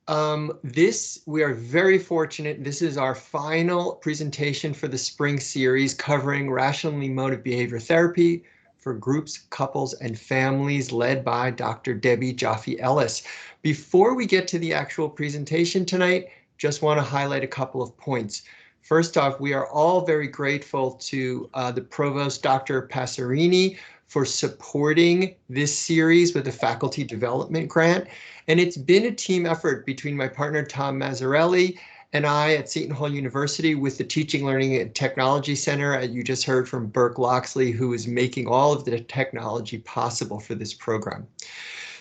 We are very fortunate. This is our final presentation for the spring series covering Rational Emotive Behavior Therapy for groups, couples, and families, led by Dr. Debbie Joffe Ellis. Before we get to the actual presentation tonight, just want to highlight a couple of points. First off, we are all very grateful to the Provost, Dr. Passerini, for supporting this series with a faculty development grant. And it's been a team effort between my partner, Tom Mazzarelli, and I at Seton Hall University with the Teaching, Learning, and Technology Center. You just heard from Burke Loxley, who is making all of the technology possible for this program.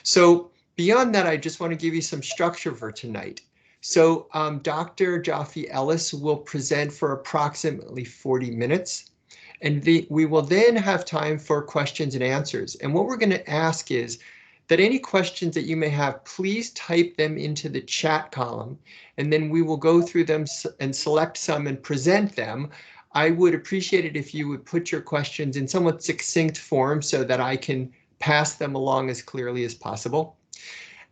So beyond that, I just want to give you some structure for tonight. So Dr. Joffe Ellis will present for approximately 40 minutes. And we will then have time for questions and answers. And what we're going to ask is that any questions that you may have, please type them into the chat column, and then we will go through them and select some and present them. I would appreciate it if you would put your questions in somewhat succinct form so that I can pass them along as clearly as possible.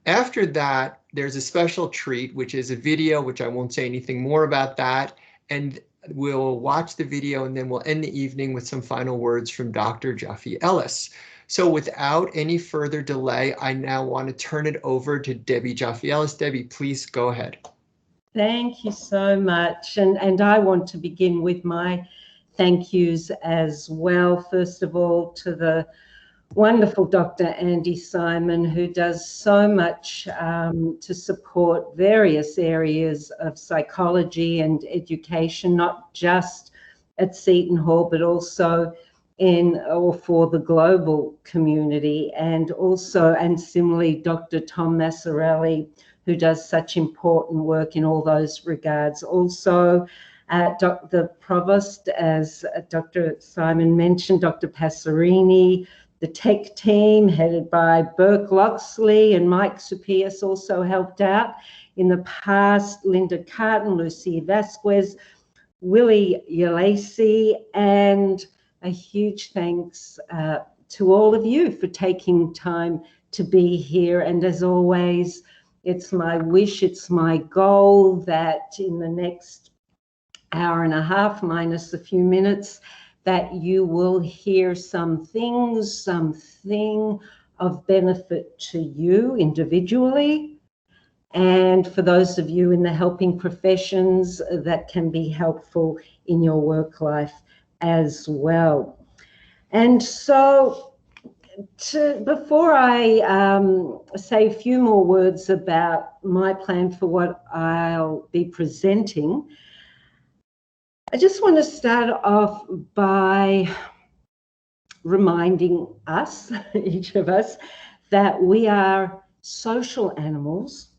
After that, there's a special treat, which is a video, which I won't say anything more about that. And we'll watch the video and then we'll end the evening with some final words from Dr. Joffe Ellis. So without any further delay, I now want to turn it over to Debbie Joffe Ellis. Debbie, please go ahead. Thank you so much. And I want to begin with my thank yous as well. First of all, to the wonderful Dr. Andy Simon, who does so much to support various areas of psychology and education, not just at Seton Hall, but also in or for the global community. And also, and similarly, Dr. Tom Mazzarelli, who does such important work in all those regards. Also, the Provost, as Dr. Simon mentioned, Dr. Passerini, the tech team headed by Burke Loxley and Mike Supius also helped out in the past, Linda Carton, Lucy Vasquez, Willie Yalacy, and a huge thanks to all of you for taking time to be here. And as always, it's my wish, it's my goal that in the next hour and a half, minus a few minutes, that you will hear something of benefit to you individually, and for those of you in the helping professions, that can be helpful in your work life as well. And so before I say a few more words about my plan for what I'll be presenting, I just want to start off by reminding us, each of us, that we are social animals,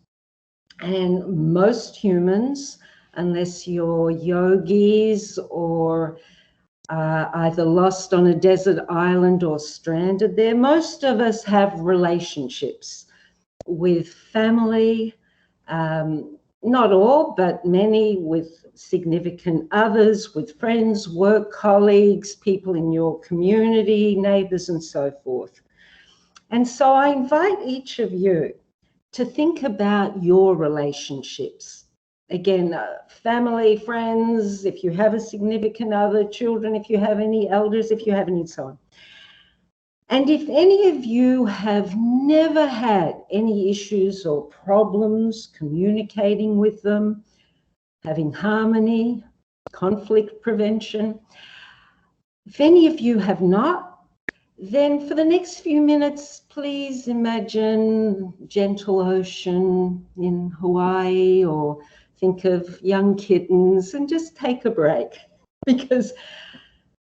and most humans, unless you're yogis or either lost on a desert island or stranded there, most of us have relationships with family, not all, but many, with significant others, with friends, work colleagues, people in your community, neighbors, and so forth. And so I invite each of you to think about your relationships. Again, family, friends, if you have a significant other, children, if you have any elders, if you have any, so on. And if any of you have never had any issues or problems communicating with them, having harmony, conflict prevention, if any of you have not, then for the next few minutes, please imagine gentle ocean in Hawaii, or think of young kittens, and just take a break, because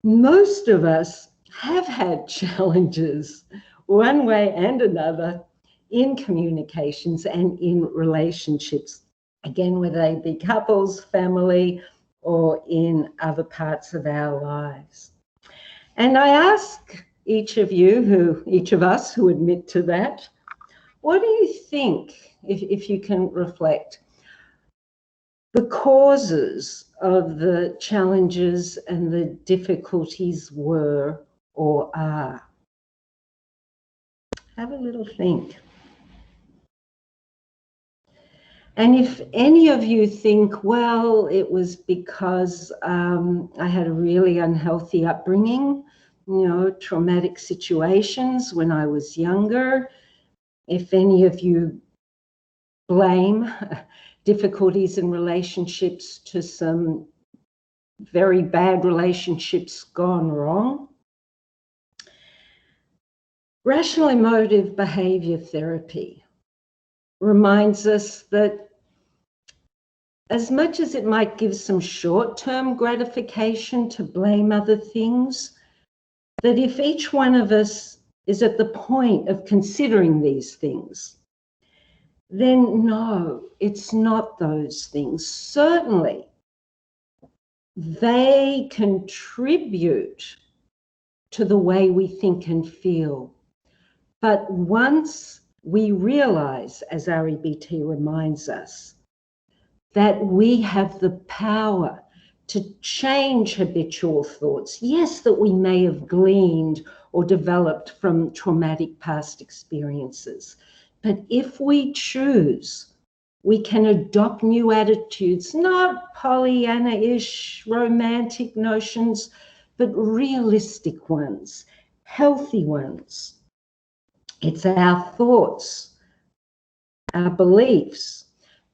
most of us have had challenges one way and another in communications and in relationships. Again, whether they be couples, family, or in other parts of our lives. And I ask each of us who admit to that, what do you think, if you can reflect, the causes of the challenges and the difficulties were or are? Have a little think. And if any of you think, well, it was because I had a really unhealthy upbringing, traumatic situations when I was younger, if any of you blame difficulties in relationships to some very bad relationships gone wrong, Rational Emotive Behavior Therapy reminds us that as much as it might give some short-term gratification to blame other things, that if each one of us is at the point of considering these things, then no, it's not those things. Certainly, they contribute to the way we think and feel. But once we realize, as REBT reminds us, that we have the power to change habitual thoughts, yes, that we may have gleaned or developed from traumatic past experiences, but if we choose, we can adopt new attitudes, not Pollyanna-ish romantic notions, but realistic ones, healthy ones. It's our thoughts, our beliefs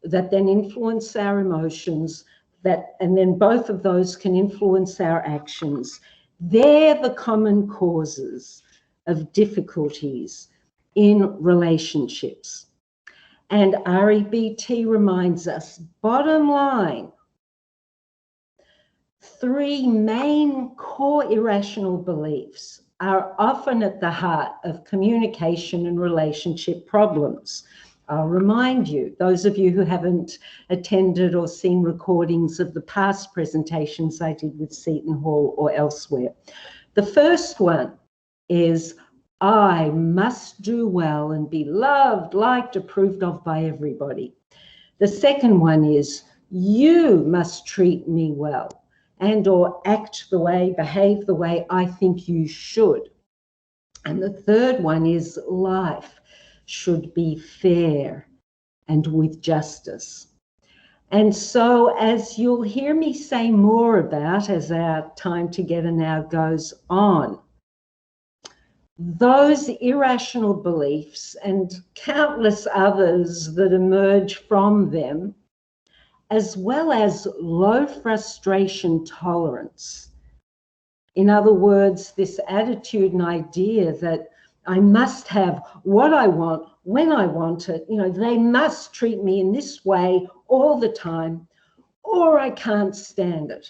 that then influence our emotions, and then both of those can influence our actions. They're the common causes of difficulties in relationships. And REBT reminds us, bottom line, 3 main core irrational beliefs are often at the heart of communication and relationship problems. I'll remind you, those of you who haven't attended or seen recordings of the past presentations I did with Seton Hall or elsewhere. The first one is, I must do well and be loved, liked, approved of by everybody. The second one is, you must treat me well and or act the way, behave the way I think you should. And the third one is, life should be fair and with justice. And so, as you'll hear me say more about as our time together now goes on, those irrational beliefs and countless others that emerge from them, as well as low frustration tolerance. In other words, this attitude and idea that I must have what I want when I want it, they must treat me in this way all the time, or I can't stand it.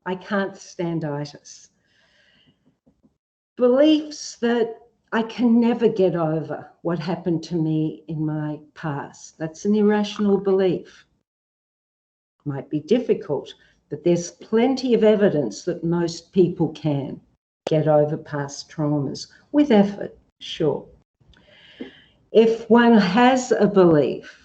I can't standitis. Beliefs that I can never get over what happened to me in my past. That's an irrational belief. Might be difficult, but there's plenty of evidence that most people can get over past traumas with effort, sure. If one has a belief,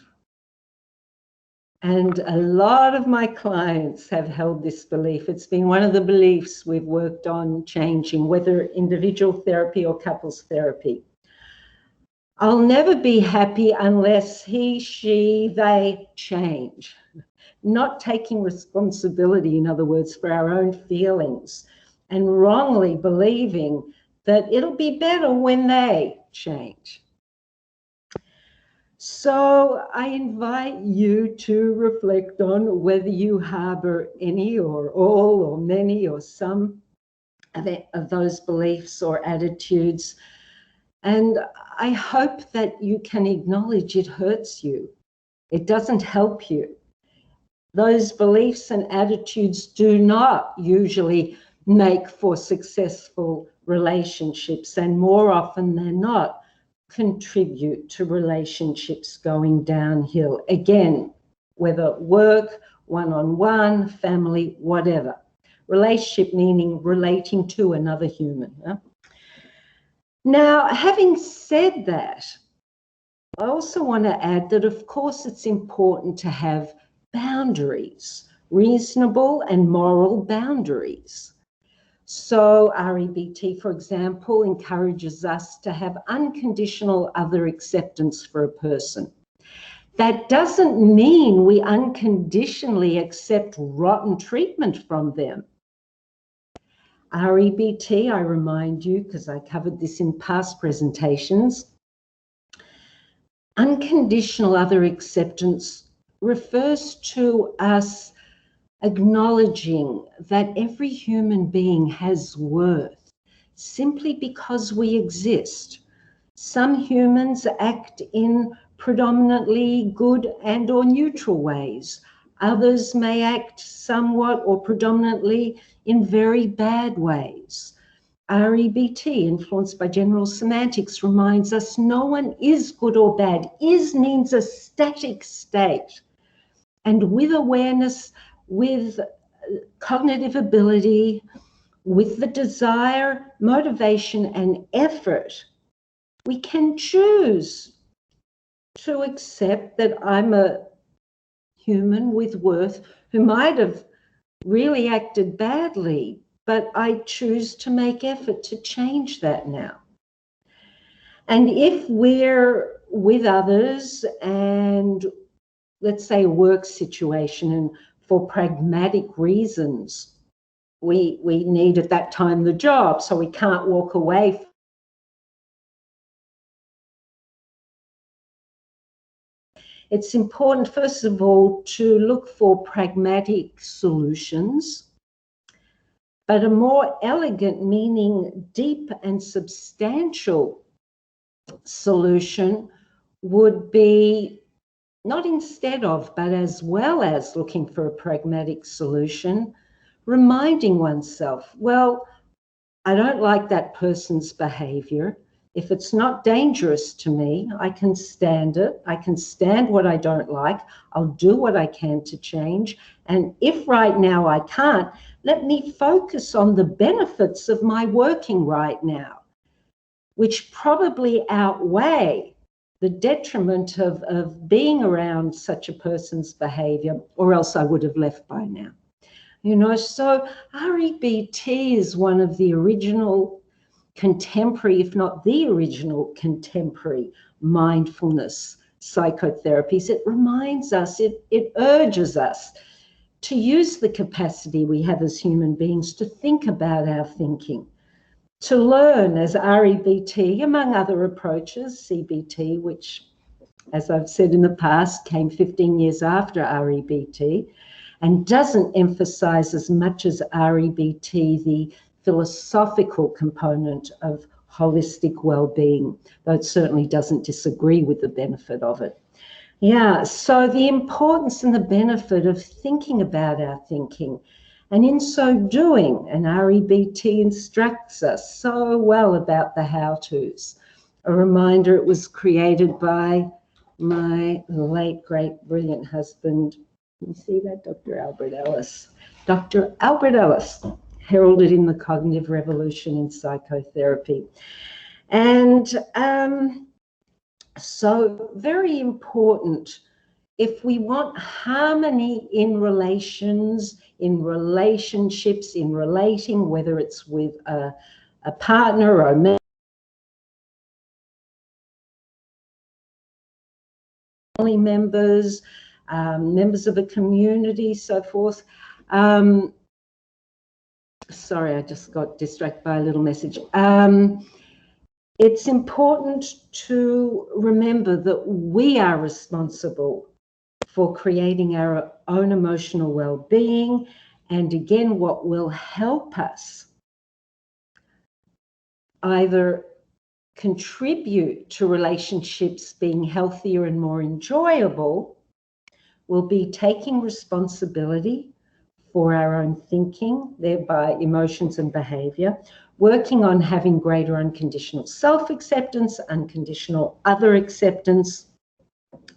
and a lot of my clients have held this belief, it's been one of the beliefs we've worked on changing, whether individual therapy or couples therapy. I'll never be happy unless he, she, they change. Not taking responsibility, in other words, for our own feelings, and wrongly believing that it'll be better when they change. So I invite you to reflect on whether you harbor any or all or many or some of those beliefs or attitudes. And I hope that you can acknowledge it hurts you. It doesn't help you. Those beliefs and attitudes do not usually make for successful relationships, and more often than not, contribute to relationships going downhill. Again, whether work, one-on-one, family, whatever. Relationship meaning relating to another human. Yeah? Now, having said that, I also want to add that, of course, it's important to have boundaries, reasonable and moral boundaries. So REBT, for example, encourages us to have unconditional other acceptance for a person. That doesn't mean we unconditionally accept rotten treatment from them. REBT, I remind you, because I covered this in past presentations, unconditional other acceptance refers to us acknowledging that every human being has worth simply because we exist. Some humans act in predominantly good and or neutral ways. Others may act somewhat or predominantly in very bad ways. REBT, influenced by general semantics, reminds us no one is good or bad. Is means a static state. And with awareness, with cognitive ability, with the desire, motivation, and effort, we can choose to accept that I'm a human with worth who might have really acted badly, but I choose to make effort to change that now. And if we're with others and let's say a work situation, and for pragmatic reasons, we need at that time the job, so we can't walk away. It's important, first of all, to look for pragmatic solutions, but a more elegant, meaning deep and substantial solution would be not instead of, but as well as looking for a pragmatic solution, reminding oneself, well, I don't like that person's behavior. If it's not dangerous to me, I can stand it. I can stand what I don't like. I'll do what I can to change. And if right now I can't, let me focus on the benefits of my working right now, which probably outweigh the detriment of being around such a person's behavior, or else I would have left by now. You know, so REBT is one of the original contemporary, if not the original contemporary mindfulness psychotherapies. It reminds us, it urges us to use the capacity we have as human beings to think about our thinking, to learn as REBT, among other approaches, CBT, which, as I've said in the past, came 15 years after REBT and doesn't emphasize as much as REBT the philosophical component of holistic well-being, though it certainly doesn't disagree with the benefit of it. Yeah, so the importance and the benefit of thinking about our thinking. And in so doing, and REBT instructs us so well about the how-tos. A reminder, it was created by my late, great, brilliant husband. You see that? Dr. Albert Ellis. Dr. Albert Ellis heralded in the cognitive revolution in psychotherapy. And so very important, if we want harmony in relations, in relationships, in relating, whether it's with a partner or a family members, members of a community, so forth. Sorry, I just got distracted by a little message. It's important to remember that we are responsible for creating our own emotional well-being, and again, what will help us either contribute to relationships being healthier and more enjoyable will be taking responsibility for our own thinking, thereby emotions and behavior, working on having greater unconditional self-acceptance, unconditional other acceptance,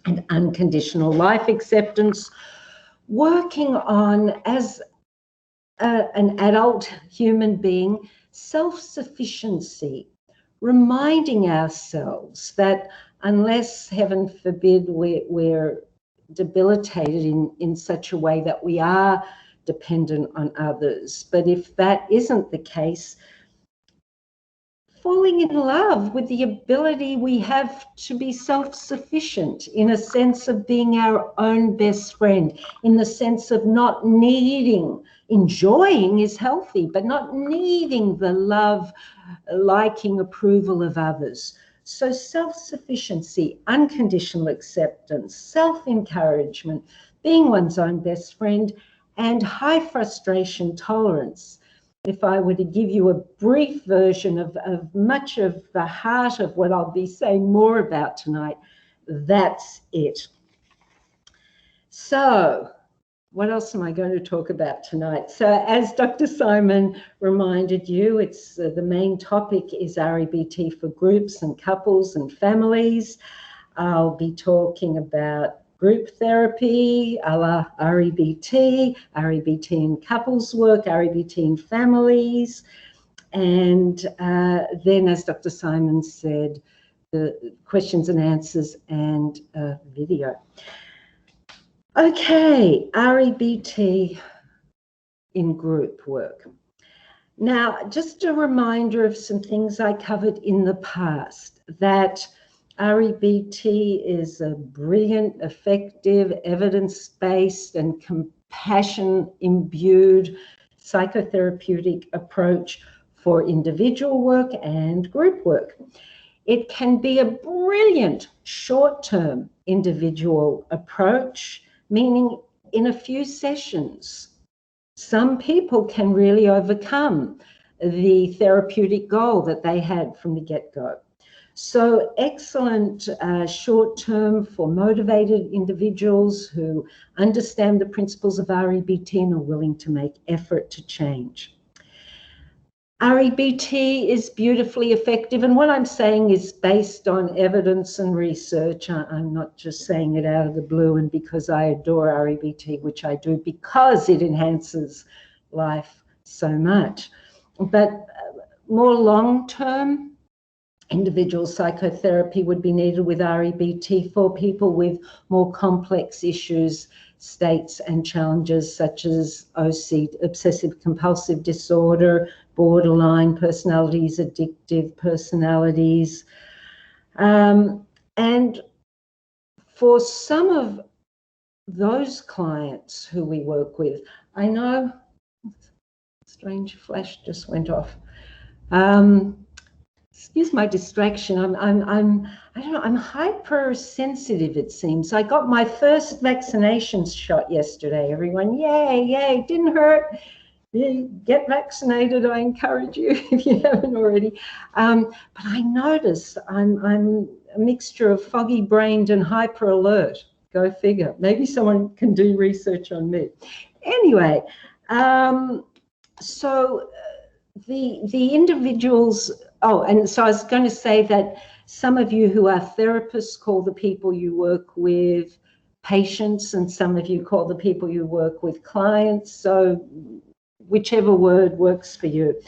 and unconditional life acceptance, working on, as an adult human being, self-sufficiency, reminding ourselves that unless, heaven forbid, we're debilitated in such a way that we are dependent on others. But if that isn't the case, falling in love with the ability we have to be self-sufficient, in a sense of being our own best friend, in the sense of not needing, enjoying is healthy, but not needing the love, liking, approval of others. So self-sufficiency, unconditional acceptance, self-encouragement, being one's own best friend, and high frustration tolerance. If I were to give you a brief version of much of the heart of what I'll be saying more about tonight, that's it. So what else am I going to talk about tonight? So as Dr. Simon reminded you, it's the main topic is REBT for groups and couples and families. I'll be talking about group therapy, a la REBT, REBT in couples work, REBT in families, and then, as Dr. Simon said, the questions and answers and video. Okay, REBT in group work. Now, just a reminder of some things I covered in the past, that REBT is a brilliant, effective, evidence-based and compassion-imbued psychotherapeutic approach for individual work and group work. It can be a brilliant short-term individual approach, meaning in a few sessions, some people can really overcome the therapeutic goal that they had from the get-go. So excellent short-term for motivated individuals who understand the principles of REBT and are willing to make effort to change. REBT is beautifully effective, and what I'm saying is based on evidence and research. I'm not just saying it out of the blue and because I adore REBT, which I do because it enhances life so much. But more long-term, individual psychotherapy would be needed with REBT for people with more complex issues, states and challenges such as OCD, obsessive compulsive disorder, borderline personalities, addictive personalities. And for some of those clients who we work with, I know, strange flash just went off. Excuse my distraction. I don't know, I'm hypersensitive, it seems. I got my first vaccination shot yesterday, everyone. Yay, yay, didn't hurt. Get vaccinated, I encourage you if you haven't already. But I noticed I'm a mixture of foggy-brained and hyper-alert. Go figure. Maybe someone can do research on me. Anyway, so the individuals, and so I was going to say that some of you who are therapists call the people you work with patients, and some of you call the people you work with clients. So whichever word works for you.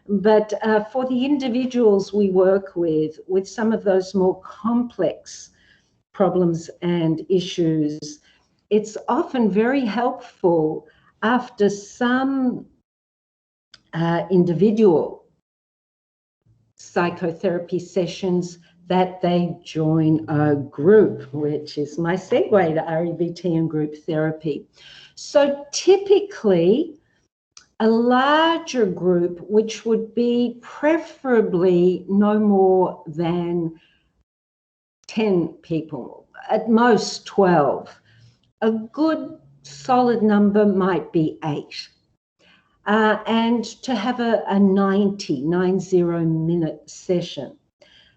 But for the individuals we work with some of those more complex problems and issues, it's often very helpful after some individual psychotherapy sessions that they join a group, which is my segue to REBT and group therapy. So typically, a larger group, which would be preferably no more than 10 people, at most 12. A good solid number might be 8. And to have a 90-minute session.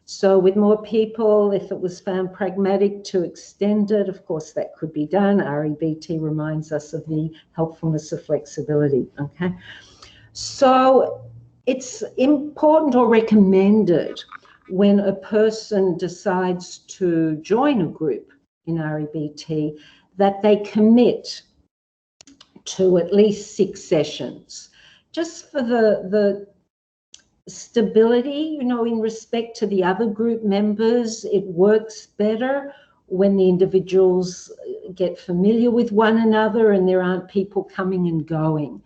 So with more people, if it was found pragmatic to extend it, of course that could be done. REBT reminds us of the helpfulness of flexibility, okay? So it's important or recommended when a person decides to join a group in REBT that they commit to at least 6 sessions, just for the stability, in respect to the other group members. It works better when the individuals get familiar with one another and there aren't people coming and going.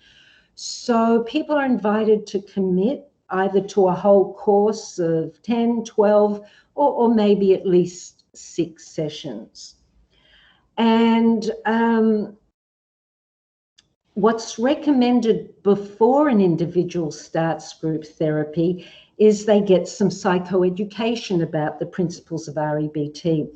So people are invited to commit either to a whole course of 10, 12, or maybe at least 6 sessions. And what's recommended before an individual starts group therapy is they get some psychoeducation about the principles of REBT.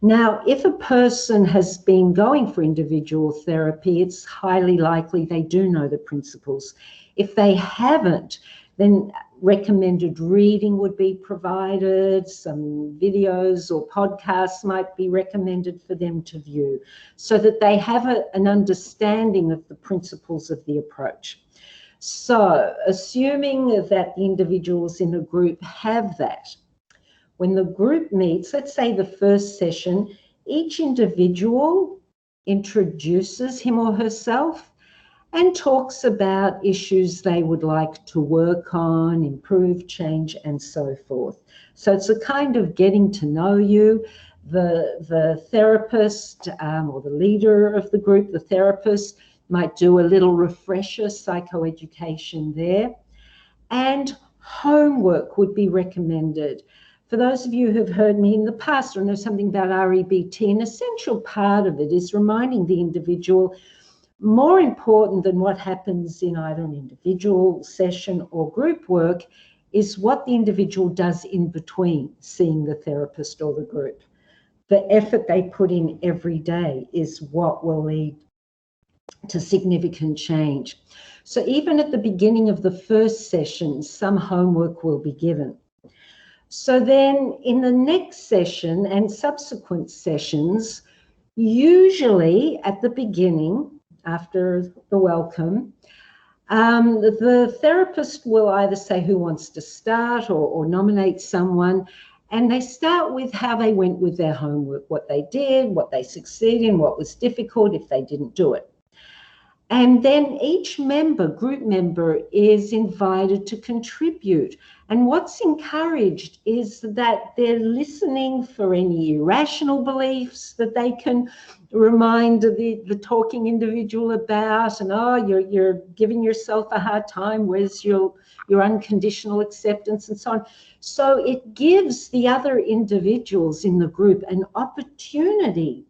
Now, if a person has been going for individual therapy, it's highly likely they do know the principles. If they haven't, then recommended reading would be provided, some videos or podcasts might be recommended for them to view so that they have an understanding of the principles of the approach. So, assuming that the individuals in a group have that, when the group meets, let's say the first session, each individual introduces him or herself and talks about issues they would like to work on, improve, change, and so forth. So it's a kind of getting to know you. The therapist or the leader of the group, the therapist, might do a little refresher psychoeducation there. And homework would be recommended. For those of you who've heard me in the past or know something about REBT, an essential part of it is reminding the individual, more important than what happens in either an individual session or group work, is what the individual does in between seeing the therapist or the group. The effort they put in every day is what will lead to significant change. So even at the beginning of the first session, some homework will be given. So then in the next session and subsequent sessions, usually at the beginning, after the welcome, the therapist will either say who wants to start or nominate someone, and they start with how they went with their homework, what they did, what they succeeded in, what was difficult if they didn't do it. And then each member, group member, is invited to contribute. And what's encouraged is that they're listening for any irrational beliefs that they can remind the talking individual about. And, oh, you're giving yourself a hard time. Where's your unconditional acceptance and so on. So it gives the other individuals in the group an opportunity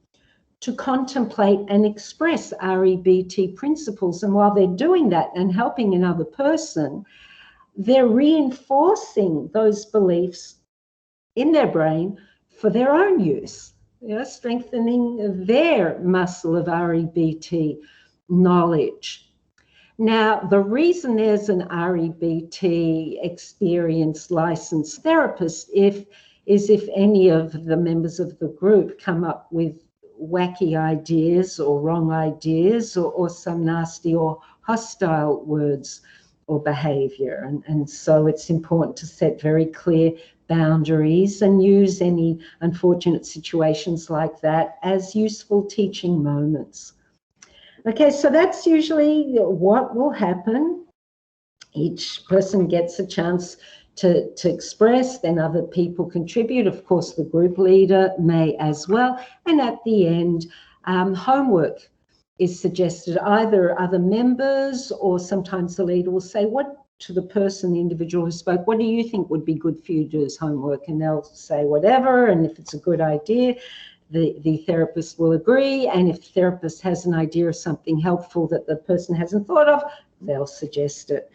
to contemplate and express REBT principles. And while they're doing that and helping another person, they're reinforcing those beliefs in their brain for their own use, strengthening their muscle of REBT knowledge. Now, the reason there's an REBT experienced licensed therapist is if any of the members of the group come up with wacky ideas or wrong ideas or some nasty or hostile words or behavior. And so it's important to set very clear boundaries and use any unfortunate situations like that as useful teaching moments. Okay, so that's usually what will happen. Each person gets a chance to express, then other people contribute. Of course, the group leader may as well. And at the end, homework is suggested. Either other members or sometimes the leader will say, what to the person, the individual who spoke, what do you think would be good for you to do as homework? And they'll say whatever. And if it's a good idea, the therapist will agree. And if the therapist has an idea of something helpful that the person hasn't thought of, they'll suggest it.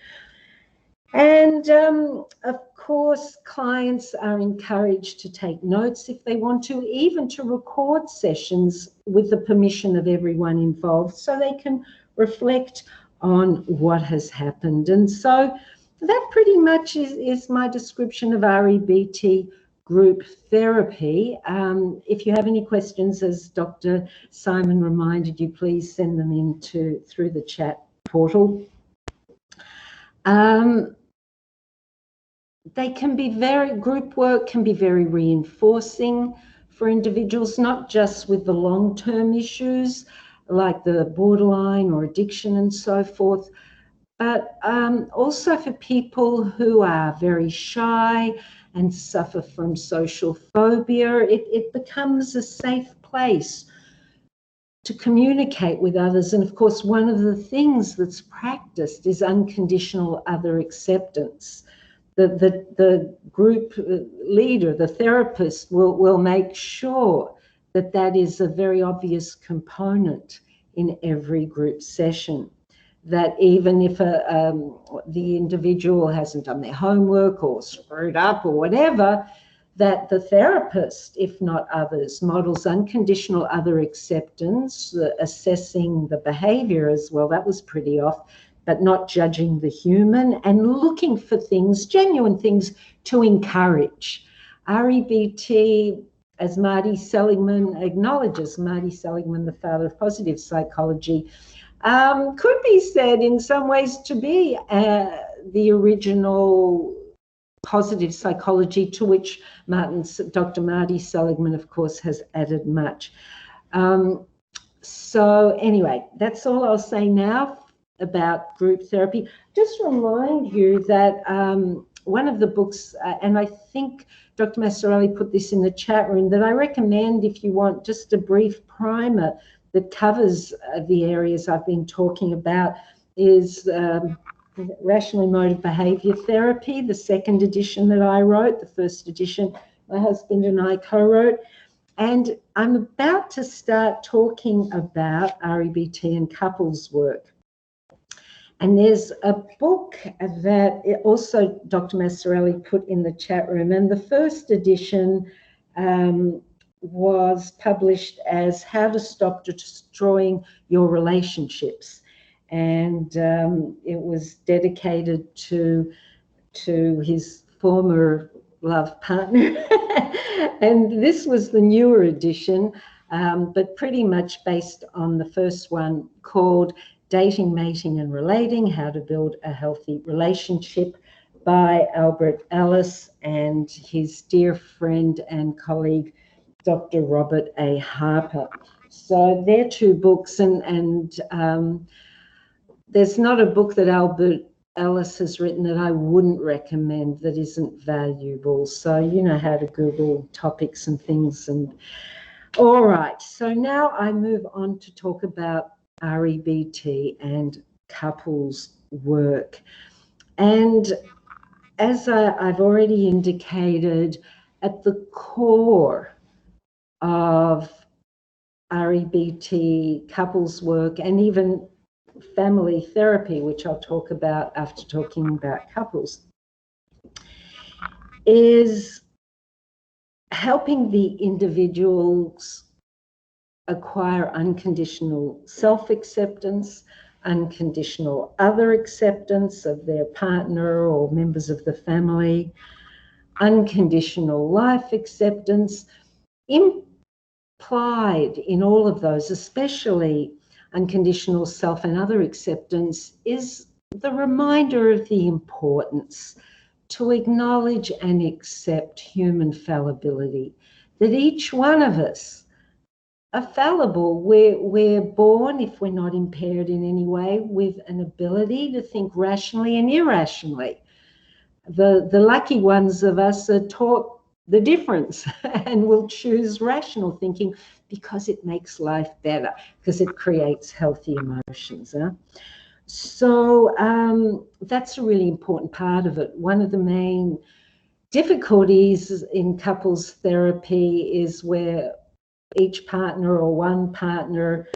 And of course, clients are encouraged to take notes if they want to, even to record sessions with the permission of everyone involved so they can reflect on what has happened. And so that pretty much is my description of REBT group therapy. If you have any questions, as Dr. Simon reminded you, please send them in through the chat portal. Group work can be very reinforcing for individuals, not just with the long-term issues like the borderline or addiction and so forth, but also for people who are very shy and suffer from social phobia. It becomes a safe place to communicate with others. And of course, one of the things that's practiced is unconditional other acceptance. the group leader, the therapist, will make sure that that is a very obvious component in every group session. That even if the individual hasn't done their homework or screwed up or whatever, that the therapist, if not others, models unconditional other acceptance, assessing the behavior as well. That was pretty off, but not judging the human and looking for things, genuine things to encourage. REBT, as Marty Seligman acknowledges, Marty Seligman, the father of positive psychology, could be said in some ways to be the original positive psychology, to which Dr. Marty Seligman, of course, has added much. So anyway, that's all I'll say now about group therapy. Just remind you that one of the books, and I think Dr. Massarelli put this in the chat room, that I recommend if you want just a brief primer that covers the areas I've been talking about, is Rational Emotive Behavior Therapy, the second edition that I wrote. The first edition my husband and I co-wrote. And I'm about to start talking about REBT and couples work. And there's a book that also Dr. Massarelli put in the chat room. And the first edition was published as How to Stop Destroying Your Relationships. And it was dedicated to his former love partner. And this was the newer edition, but pretty much based on the first one, called Dating, Mating and Relating, How to Build a Healthy Relationship, by Albert Ellis and his dear friend and colleague, Dr. Robert A. Harper. So they're two books, and there's not a book that Albert Ellis has written that I wouldn't recommend that isn't valuable. So you know how to Google topics and things. And all right, so now I move on to talk about REBT and couples work. And as I've already indicated, at the core of REBT, couples work, and even family therapy, which I'll talk about after talking about couples, is helping the individuals acquire unconditional self-acceptance, unconditional other acceptance of their partner or members of the family, unconditional life acceptance. Implied in all of those, especially unconditional self and other acceptance, is the reminder of the importance to acknowledge and accept human fallibility, that each one of us are fallible. We're born, if we're not impaired in any way, with an ability to think rationally and irrationally. The lucky ones of us are taught the difference and will choose rational thinking because it makes life better, because it creates healthy emotions. So that's a really important part of it. One of the main difficulties in couples therapy is where each partner or one partner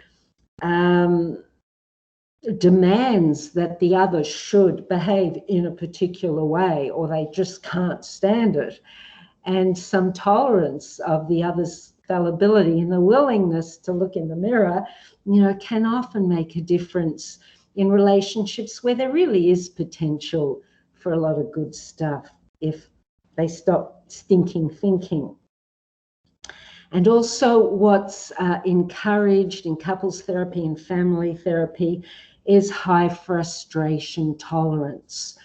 demands that the other should behave in a particular way, or they just can't stand it. And some tolerance of the other's fallibility and the willingness to look in the mirror, can often make a difference in relationships where there really is potential for a lot of good stuff if they stop stinking thinking. And also what's encouraged in couples therapy and family therapy is high frustration tolerance.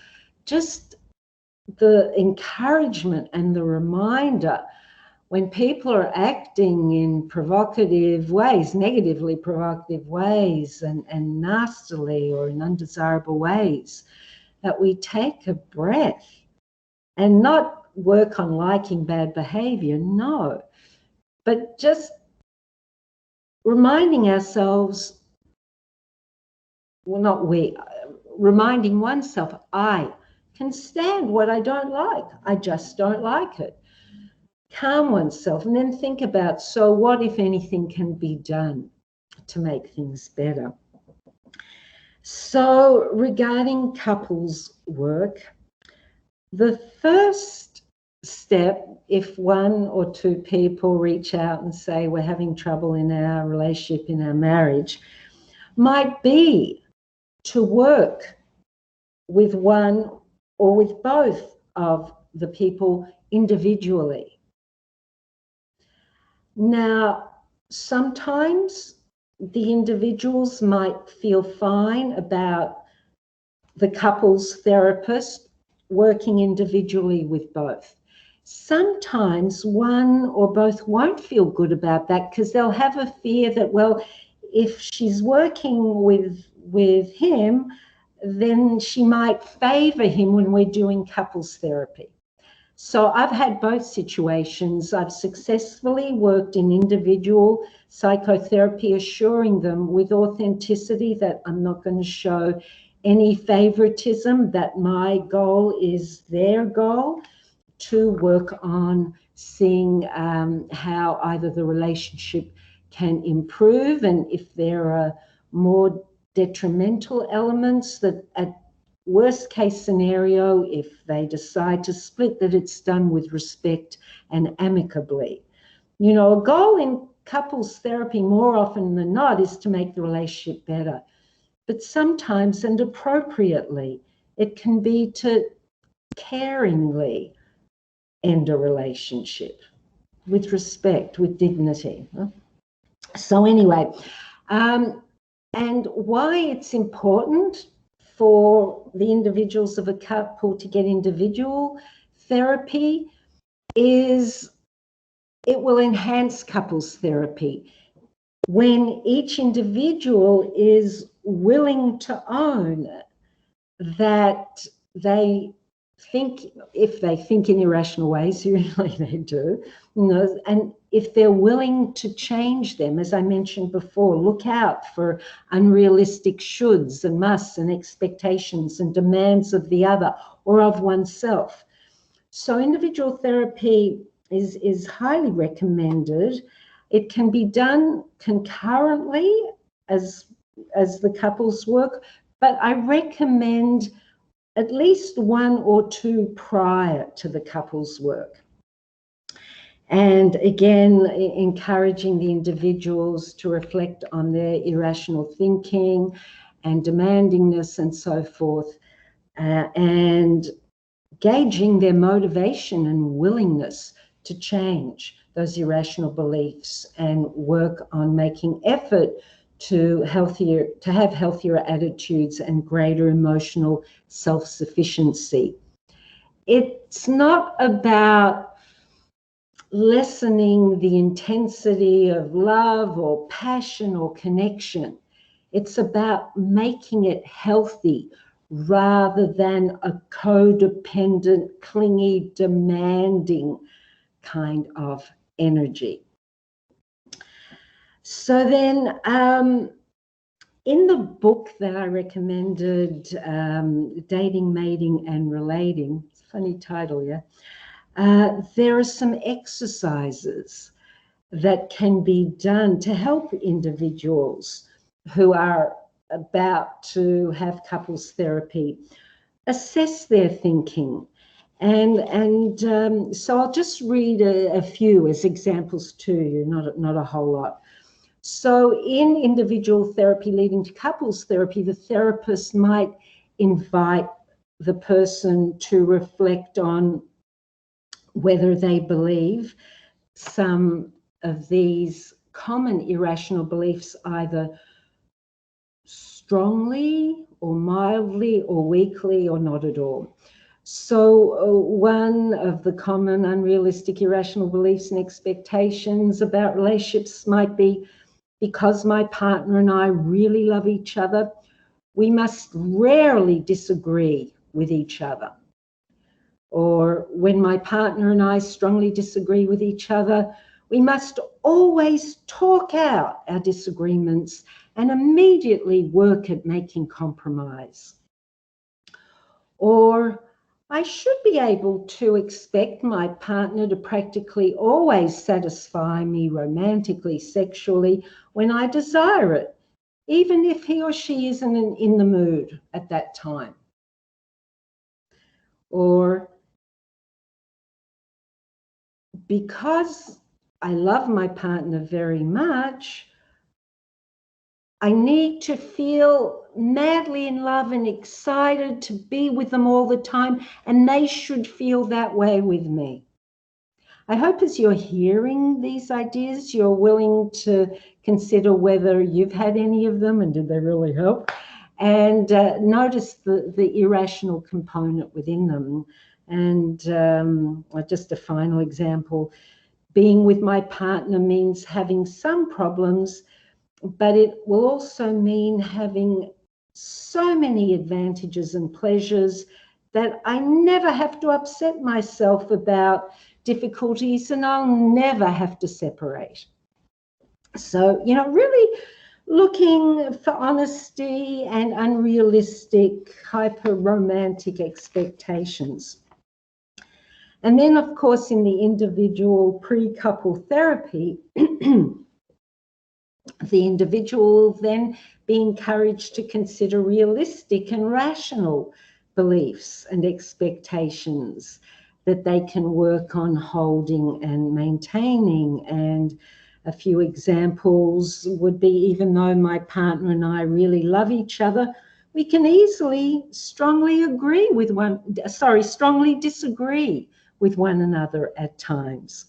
Just the encouragement and the reminder when people are acting in provocative ways, negatively provocative ways, and nastily or in undesirable ways, that we take a breath and not work on liking bad behavior, no, but just reminding ourselves, reminding oneself, I can stand what I don't like. I just don't like it. Calm oneself and then think about, so what, if anything, can be done to make things better? So regarding couples work, the first step, if one or two people reach out and say we're having trouble in our relationship, in our marriage, might be to work with one or with both of the people individually. Now, sometimes the individuals might feel fine about the couples therapist working individually with both. Sometimes one or both won't feel good about that because they'll have a fear that, well, if she's working with him, then she might favor him when we're doing couples therapy. So I've had both situations. I've successfully worked in individual psychotherapy, assuring them with authenticity that I'm not going to show any favoritism, that my goal is their goal, to work on seeing how either the relationship can improve, and if there are more detrimental elements, that at worst case scenario, if they decide to split, that it's done with respect and amicably. You know, a goal in couples therapy more often than not is to make the relationship better. But sometimes, and appropriately, it can be to caringly end a relationship with respect, with dignity. So anyway, and why it's important for the individuals of a couple to get individual therapy is it will enhance couples therapy when each individual is willing to own that they think, if they think in irrational ways, usually they do, you know, and if they're willing to change them, as I mentioned before, look out for unrealistic shoulds and musts and expectations and demands of the other or of oneself. So individual therapy is highly recommended. It can be done concurrently as the couples work, but I recommend at least one or two prior to the couples work. And again, encouraging the individuals to reflect on their irrational thinking and demandingness and so forth, and gauging their motivation and willingness to change those irrational beliefs and work on making effort to have healthier attitudes and greater emotional self-sufficiency. It's not about lessening the intensity of love or passion or connection. It's about making it healthy rather than a codependent, clingy, demanding kind of energy. So then in the book that I recommended, Dating, Mating and Relating, it's a funny title, yeah, there are some exercises that can be done to help individuals who are about to have couples therapy assess their thinking. And so I'll just read a few as examples to you, not a whole lot. So in individual therapy leading to couples therapy, the therapist might invite the person to reflect on whether they believe some of these common irrational beliefs either strongly or mildly or weakly or not at all. So one of the common unrealistic irrational beliefs and expectations about relationships might be, because my partner and I really love each other, we must rarely disagree with each other. Or when my partner and I strongly disagree with each other, we must always talk out our disagreements and immediately work at making compromise. Or I should be able to expect my partner to practically always satisfy me romantically, sexually, when I desire it, even if he or she isn't in the mood at that time. Or because I love my partner very much, I need to feel madly in love and excited to be with them all the time, and they should feel that way with me. I hope as you're hearing these ideas, you're willing to consider whether you've had any of them and did they really help, and notice the irrational component within them. And just a final example, being with my partner means having some problems, but it will also mean having so many advantages and pleasures that I never have to upset myself about difficulties, and I'll never have to separate. So, really looking for honesty and unrealistic, hyper-romantic expectations. And then, of course, in the individual pre-couple therapy, the individual will then be encouraged to consider realistic and rational beliefs and expectations that they can work on holding and maintaining. And a few examples would be, even though my partner and I really love each other, we can easily strongly disagree with one another at times.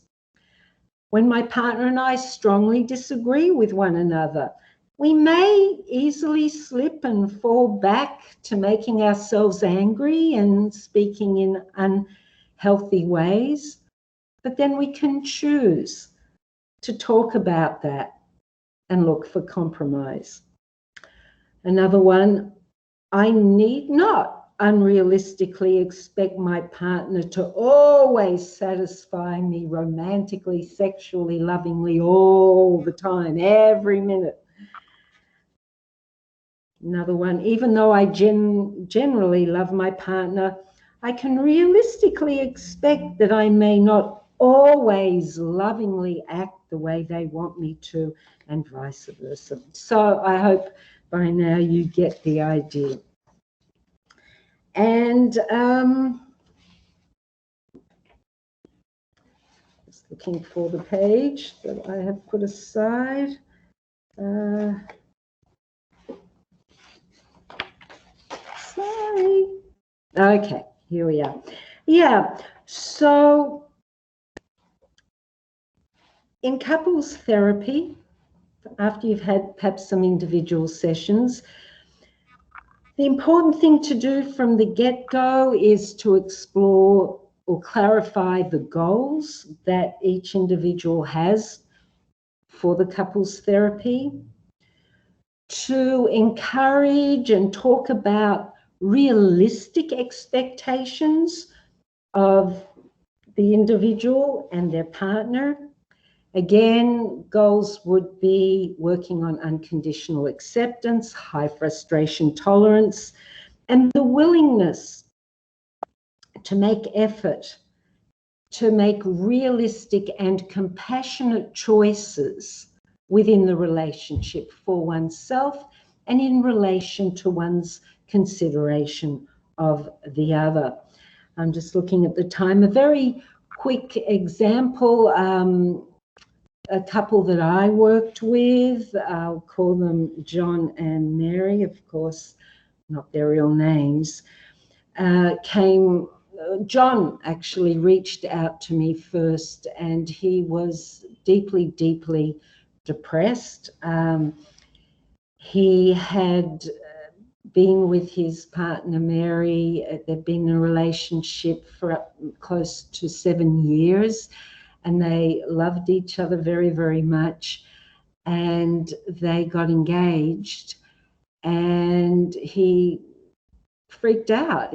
When my partner and I strongly disagree with one another, we may easily slip and fall back to making ourselves angry and speaking in unhealthy ways, but then we can choose to talk about that and look for compromise. Another one, I need not unrealistically expect my partner to always satisfy me romantically, sexually, lovingly all the time, every minute. Another one, even though I generally love my partner, I can realistically expect that I may not always lovingly act the way they want me to, and vice versa. So I hope by now you get the idea. And just looking for the page that I have put aside. Sorry. Okay, here we are. Yeah, so in couples therapy, after you've had perhaps some individual sessions, the important thing to do from the get-go is to explore or clarify the goals that each individual has for the couples therapy, to encourage and talk about realistic expectations of the individual and their partner. Again, goals would be working on unconditional acceptance, high frustration tolerance, and the willingness to make effort, to make realistic and compassionate choices within the relationship for oneself and in relation to one's consideration of the other. I'm just looking at the time. A very quick example, a couple that I worked with, I'll call them John and Mary, of course, not their real names, John actually reached out to me first, and he was deeply, deeply depressed. He had been with his partner, Mary. They'd been in a relationship for close to 7 years, and they loved each other very, very much. And they got engaged, and he freaked out.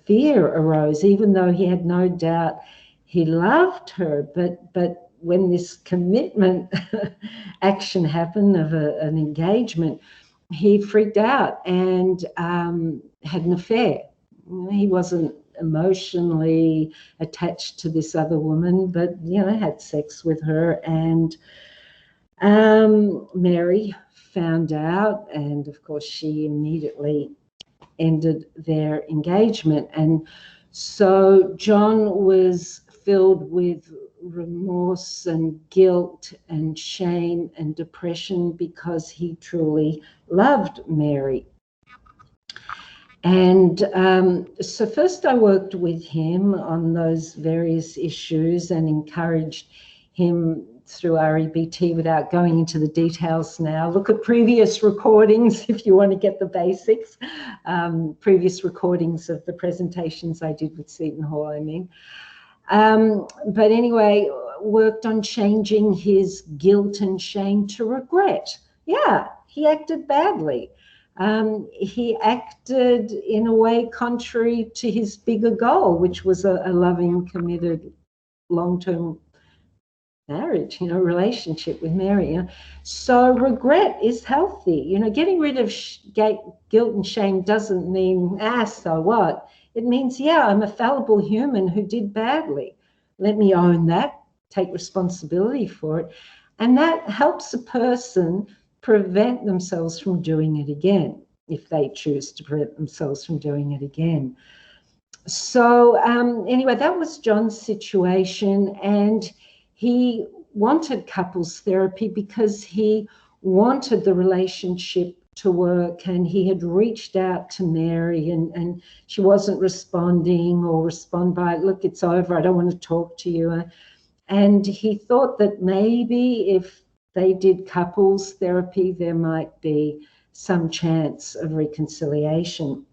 Fear arose, even though he had no doubt he loved her. But when this commitment action happened of an engagement, he freaked out, and had an affair. He wasn't emotionally attached to this other woman, but, had sex with her. And Mary found out, and of course she immediately ended their engagement. And so John was filled with remorse and guilt and shame and depression because he truly loved Mary. And so first I worked with him on those various issues and encouraged him through REBT without going into the details now. Look at previous recordings if you want to get the basics. Previous recordings of the presentations I did with Seton Hall, I mean. But anyway, worked on changing his guilt and shame to regret. Yeah, he acted badly. He acted in a way contrary to his bigger goal, which was a loving, committed, long-term marriage, relationship with Mary. So regret is healthy. Getting rid of guilt and shame doesn't mean, so what? It means, I'm a fallible human who did badly. Let me own that, take responsibility for it. And that helps a person prevent themselves from doing it again, if they choose to prevent themselves from doing it again. So anyway, that was John's situation, and he wanted couples therapy because he wanted the relationship to work, and he had reached out to Mary and she wasn't responding, or respond by, look, it's over, I don't want to talk to you. And he thought that maybe if they did couples therapy, there might be some chance of reconciliation.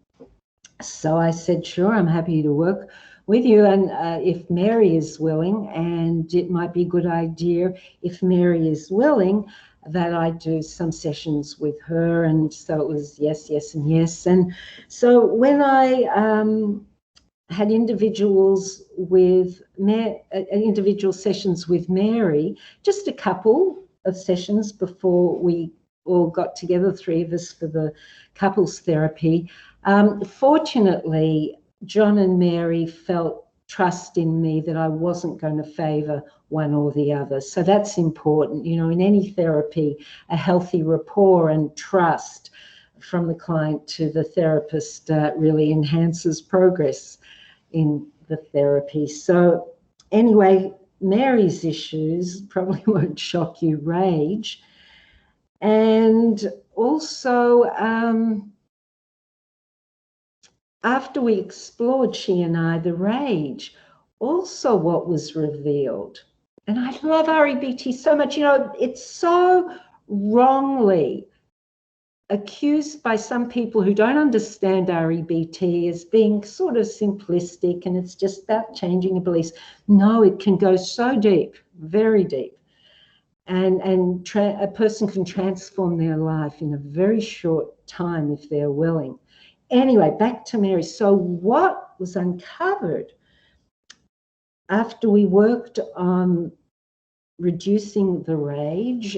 So I said, sure, I'm happy to work with you. And if Mary is willing, and it might be a good idea if Mary is willing, that I do some sessions with her. And so it was yes, yes, and yes. And so when I had individual sessions with Mary, just a couple of sessions before we all got together, three of us, for the couples therapy. Fortunately, John and Mary felt trust in me that I wasn't going to favor one or the other. So that's important. In any therapy, a healthy rapport and trust from the client to the therapist really enhances progress in the therapy. So anyway, Mary's issues probably won't shock you, rage. And also, after we explored, she and I, the rage, also what was revealed. And I love REBT so much. It's so wrongly accused by some people who don't understand REBT as being sort of simplistic and it's just about changing your beliefs. No, it can go so deep, very deep. And a person can transform their life in a very short time if they're willing. Anyway, back to Mary. So what was uncovered after we worked on reducing the rage?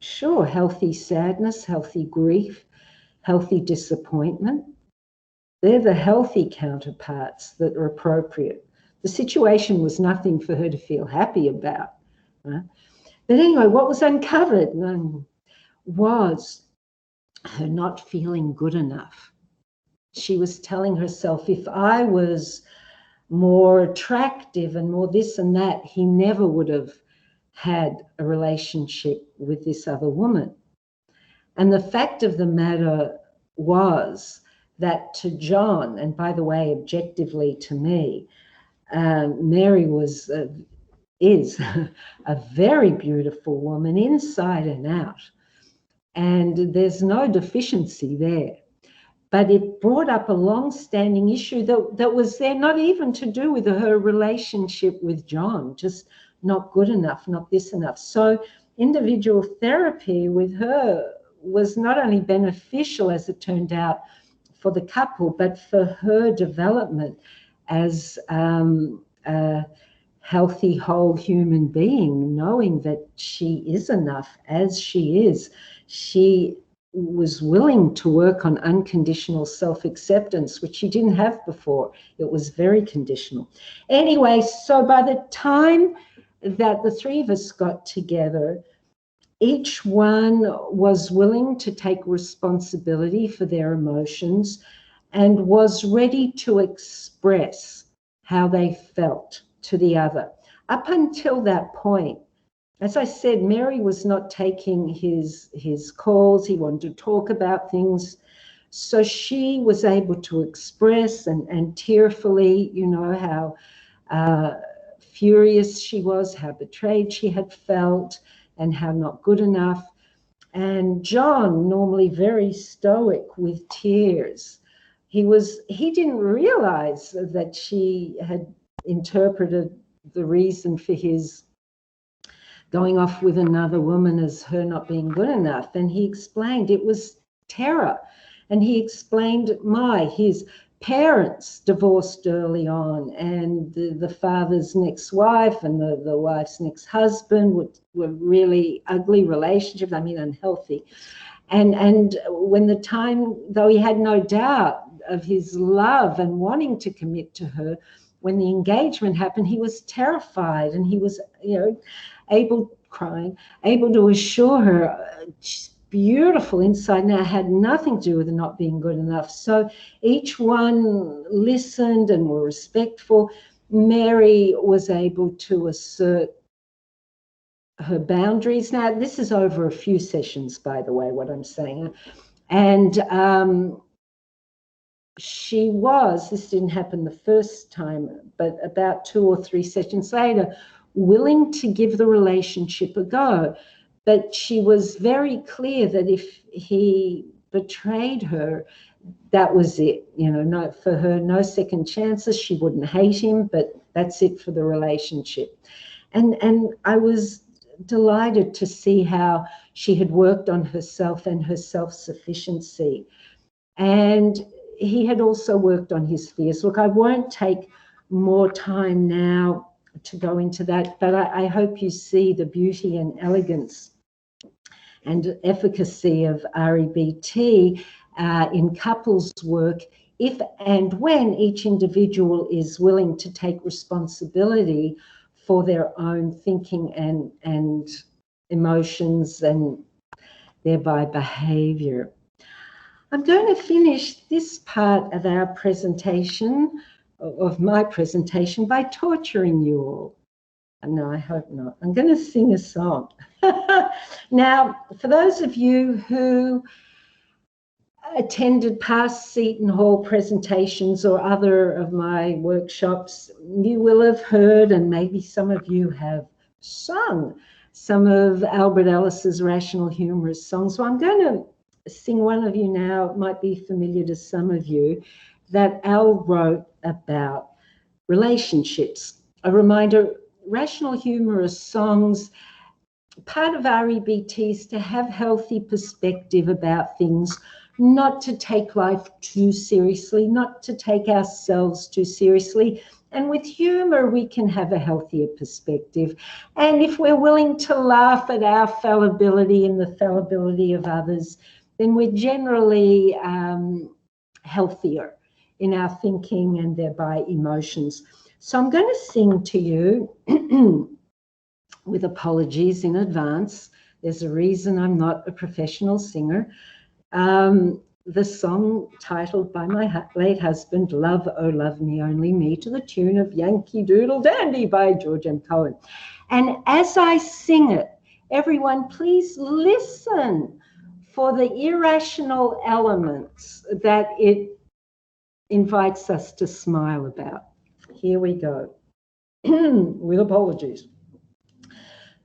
Sure, healthy sadness, healthy grief, healthy disappointment. They're the healthy counterparts that are appropriate. The situation was nothing for her to feel happy about. Right? But anyway, what was uncovered was her not feeling good enough. She was telling herself, if I was more attractive and more this and that, he never would have had a relationship with this other woman. And the fact of the matter was that to John, and by the way, objectively to me, Mary is a very beautiful woman inside and out. And there's no deficiency there. But it brought up a long-standing issue that was there, not even to do with her relationship with John, just not good enough, not this enough. So individual therapy with her was not only beneficial, as it turned out, for the couple, but for her development as a healthy, whole human being, knowing that she is enough as she is. She was willing to work on unconditional self-acceptance, which she didn't have before. It was very conditional. Anyway, so by the time that the three of us got together, each one was willing to take responsibility for their emotions and was ready to express how they felt to the other. Up until that point, as I said, Mary was not taking his calls. He wanted to talk about things. So she was able to express and tearfully, you know, how furious she was, how betrayed she had felt, and how not good enough. And John, normally very stoic with tears, he didn't realize that she had interpreted the reason for his going off with another woman as her not being good enough. And he explained it was terror. And he explained his parents divorced early on, and the father's next wife and the wife's next husband were really ugly relationships, I mean unhealthy. And when the time, though he had no doubt of his love and wanting to commit to her, when the engagement happened, he was terrified, and he was, you know, able to assure her she's beautiful inside now, had nothing to do with not being good enough. So each one listened and were respectful. Mary was able to assert her boundaries. Now, this is over a few sessions, by the way, what I'm saying. And this didn't happen the first time, but about 2 or 3 sessions later, willing to give the relationship a go. But she was very clear that if he betrayed her, that was it. You know, for her, no second chances. She wouldn't hate him, but that's it for the relationship. And I was delighted to see how she had worked on herself and her self-sufficiency. And he had also worked on his fears. Look, I won't take more time now to go into that, but I hope you see the beauty and elegance and efficacy of REBT in couples work if and when each individual is willing to take responsibility for their own thinking and emotions and thereby behavior. I'm going to finish this part of our presentation, of my presentation, by torturing you all. No, I hope not. I'm going to sing a song. Now, for those of you who attended past Seton Hall presentations or other of my workshops, you will have heard, and maybe some of you have sung, some of Albert Ellis's Rational humorous songs. So I'm going to sing one of you now. It might be familiar to some of you, that Al wrote about relationships. A reminder, Rational humorous songs, part of REBT is to have healthy perspective about things, not to take life too seriously, not to take ourselves too seriously. And with humor, we can have a healthier perspective. And if we're willing to laugh at our fallibility and the fallibility of others, then we're generally healthier in our thinking and thereby emotions. So I'm going to sing to you with apologies in advance. There's a reason I'm not a professional singer. The song titled by my late husband, Love, Oh Love Me, Only Me, to the tune of Yankee Doodle Dandy by George M. Cohen. And as I sing it, everyone please listen for the irrational elements that it invites us to smile about. Here we go, with apologies.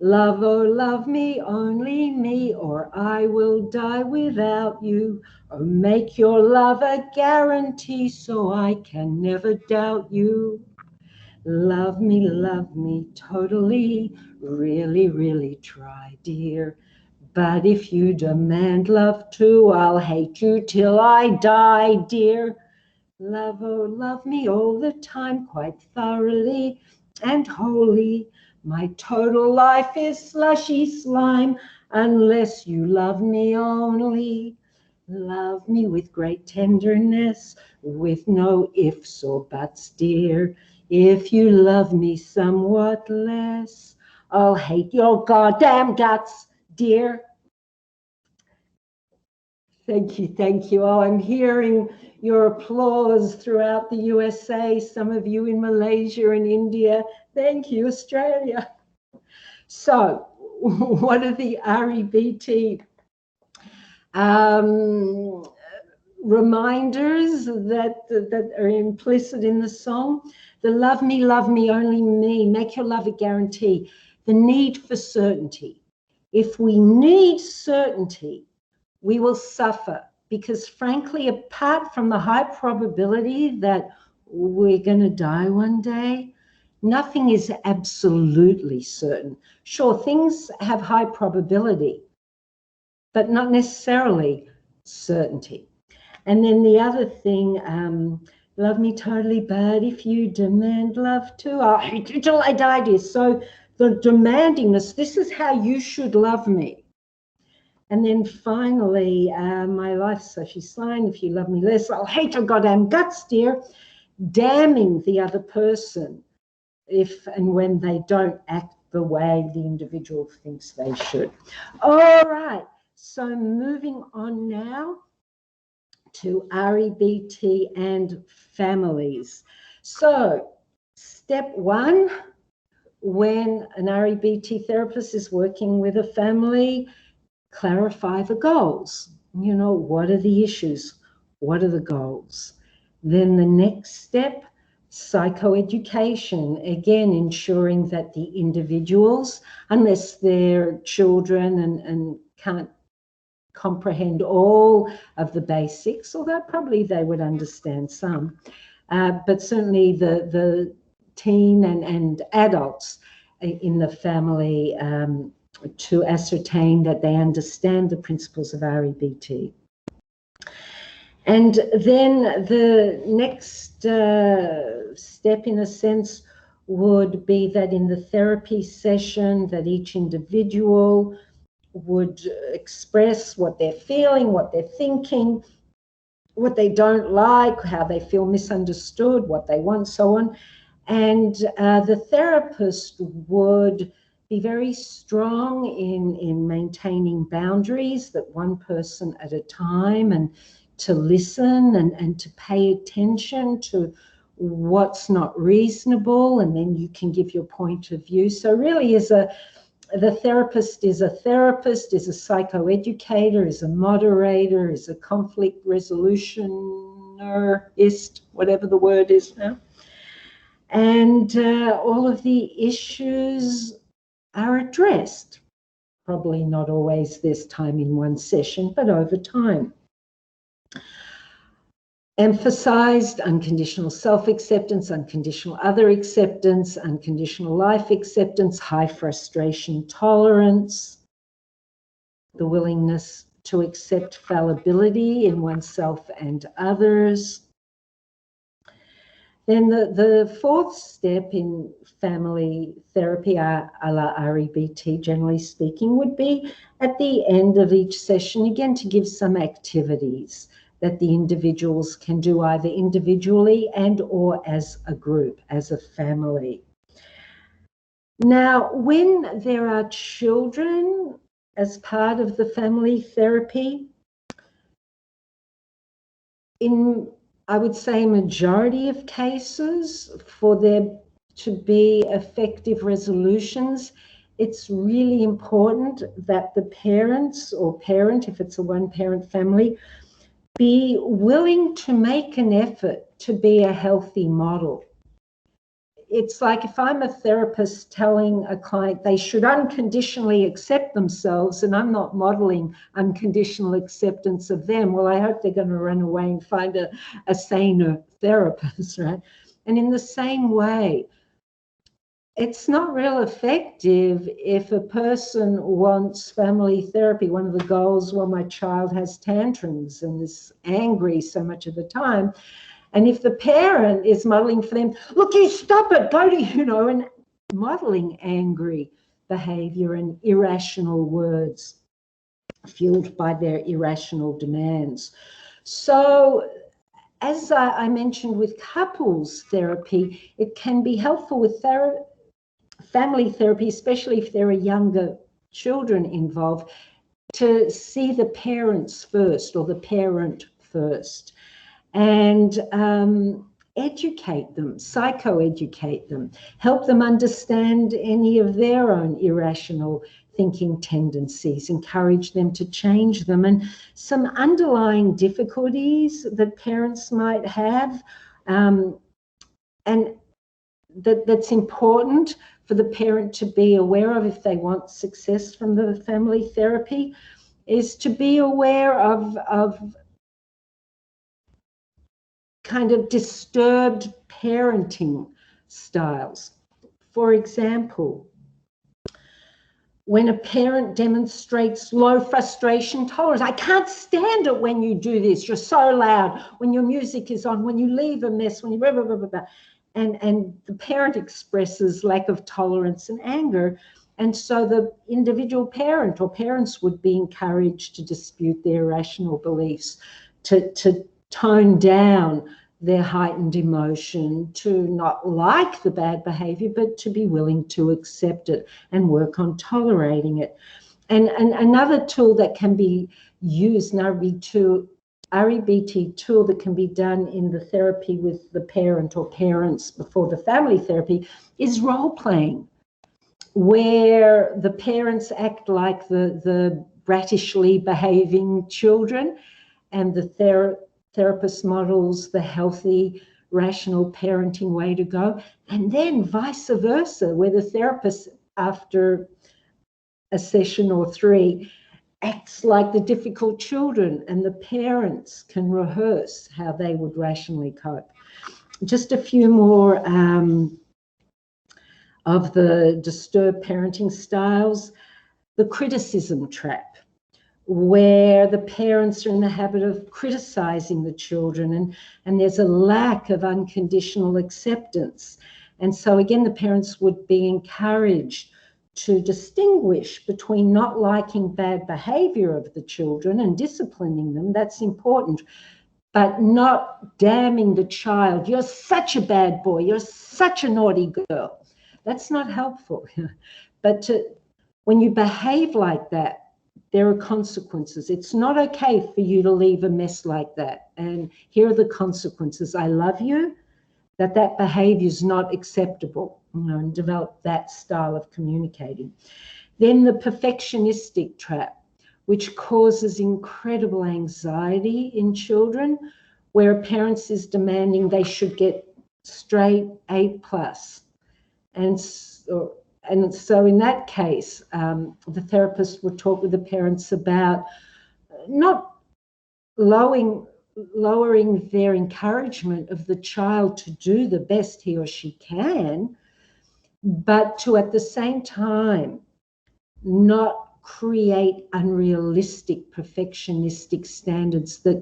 Love, oh love me, only me, or I will die without you. Oh, make your love a guarantee so I can never doubt you. Love me totally, really, really try, dear. But if you demand love too, I'll hate you till I die, dear. Love, oh love me all the time, quite thoroughly and wholly. My total life is slushy slime unless you love me only. Love me with great tenderness, with no ifs or buts, dear. If you love me somewhat less, I'll hate your goddamn guts, dear. Thank you, thank you. Oh, I'm hearing your applause throughout the USA, some of you in Malaysia and India. Thank you, Australia. So, what are the REBT reminders that are implicit in the song? The love me, only me, make your love a guarantee. The need for certainty. If we need certainty, we will suffer, because frankly, apart from the high probability that we're going to die one day, nothing is absolutely certain. Sure, things have high probability, but not necessarily certainty. And then the other thing, love me totally bad if you demand love too. I'll hate you till I die, dear. So the demandingness, this is how you should love me. And then finally, my life's so she's fine. If you love me less, I'll hate your goddamn guts, dear. Damning the other person if and when they don't act the way the individual thinks they should. All right, so moving on now to REBT and families. So step one, when an REBT therapist is working with a family, clarify the goals. You know, what are the issues? What are the goals? Then the next step, psychoeducation. Again, ensuring that the individuals, unless they're children and can't comprehend all of the basics, although probably they would understand some, but certainly the teen and adults in the family, to ascertain that they understand the principles of REBT. And then the next step, in a sense, would be that in the therapy session, that each individual would express what they're feeling, what they're thinking, what they don't like, how they feel misunderstood, what they want, so on. And the therapist would be very strong in maintaining boundaries, that one person at a time, and to listen and to pay attention to what's not reasonable, and then you can give your point of view. So really the therapist is a therapist, is a psychoeducator, is a moderator, is a conflict resolutionist, whatever the word is now. And all of the issues are addressed. Probably not always this time in one session, but over time. Emphasized unconditional self-acceptance, unconditional other acceptance, unconditional life acceptance, high frustration tolerance, the willingness to accept fallibility in oneself and others. Then the fourth step in family therapy, a la REBT, generally speaking, would be at the end of each session, again, to give some activities that the individuals can do either individually and or as a group, as a family. Now, when there are children as part of the family therapy, in, I would say, majority of cases, for there to be effective resolutions, it's really important that the parents or parent, if it's a one-parent family, be willing to make an effort to be a healthy model. It's like if I'm a therapist telling a client they should unconditionally accept themselves, and I'm not modeling unconditional acceptance of them, well, I hope they're going to run away and find a saner therapist, right? And in the same way, it's not real effective if a person wants family therapy. One of the goals, well, my child has tantrums and is angry so much of the time. And if the parent is modeling for them, look, you stop it, go to, you know, and modeling angry behavior and irrational words. fueled by their irrational demands. So, as I mentioned with couples therapy, it can be helpful with family therapy, especially if there are younger children involved, to see the parents first or the parent first, and educate them, psychoeducate them, help them understand any of their own irrational thinking tendencies, encourage them to change them, and some underlying difficulties that parents might have, and that's important for the parent to be aware of if they want success from the family therapy, is to be aware of kind of disturbed parenting styles. For example, when a parent demonstrates low frustration tolerance, I can't stand it when you do this, you're so loud, when your music is on, when you leave a mess, when you blah, blah, blah, blah, blah. And the parent expresses lack of tolerance and anger. And so the individual parent or parents would be encouraged to dispute their irrational beliefs, to tone down their heightened emotion, to not like the bad behavior, but to be willing to accept it and work on tolerating it. And another tool that can be used, an REBT tool that can be done in the therapy with the parent or parents before the family therapy, is role playing, where the parents act like the brattishly behaving children, and the therapist models the healthy, rational parenting way to go, and then vice versa, where the therapist, after a session or three, acts like the difficult children, and the parents can rehearse how they would rationally cope. Just a few more of the disturbed parenting styles. The criticism trap, where the parents are in the habit of criticizing the children, and there's a lack of unconditional acceptance. And so again, the parents would be encouraged to distinguish between not liking bad behavior of the children and disciplining them, that's important, but not damning the child. You're such a bad boy, you're such a naughty girl. That's not helpful. But when you behave like that, there are consequences. It's not okay for you to leave a mess like that. And here are the consequences. I love you, that behavior is not acceptable, and develop that style of communicating. Then the perfectionistic trap, which causes incredible anxiety in children, where a parent is demanding they should get straight A+. And so in that case, the therapist would talk with the parents about not lowering their encouragement of the child to do the best he or she can, but to at the same time not create unrealistic perfectionistic standards that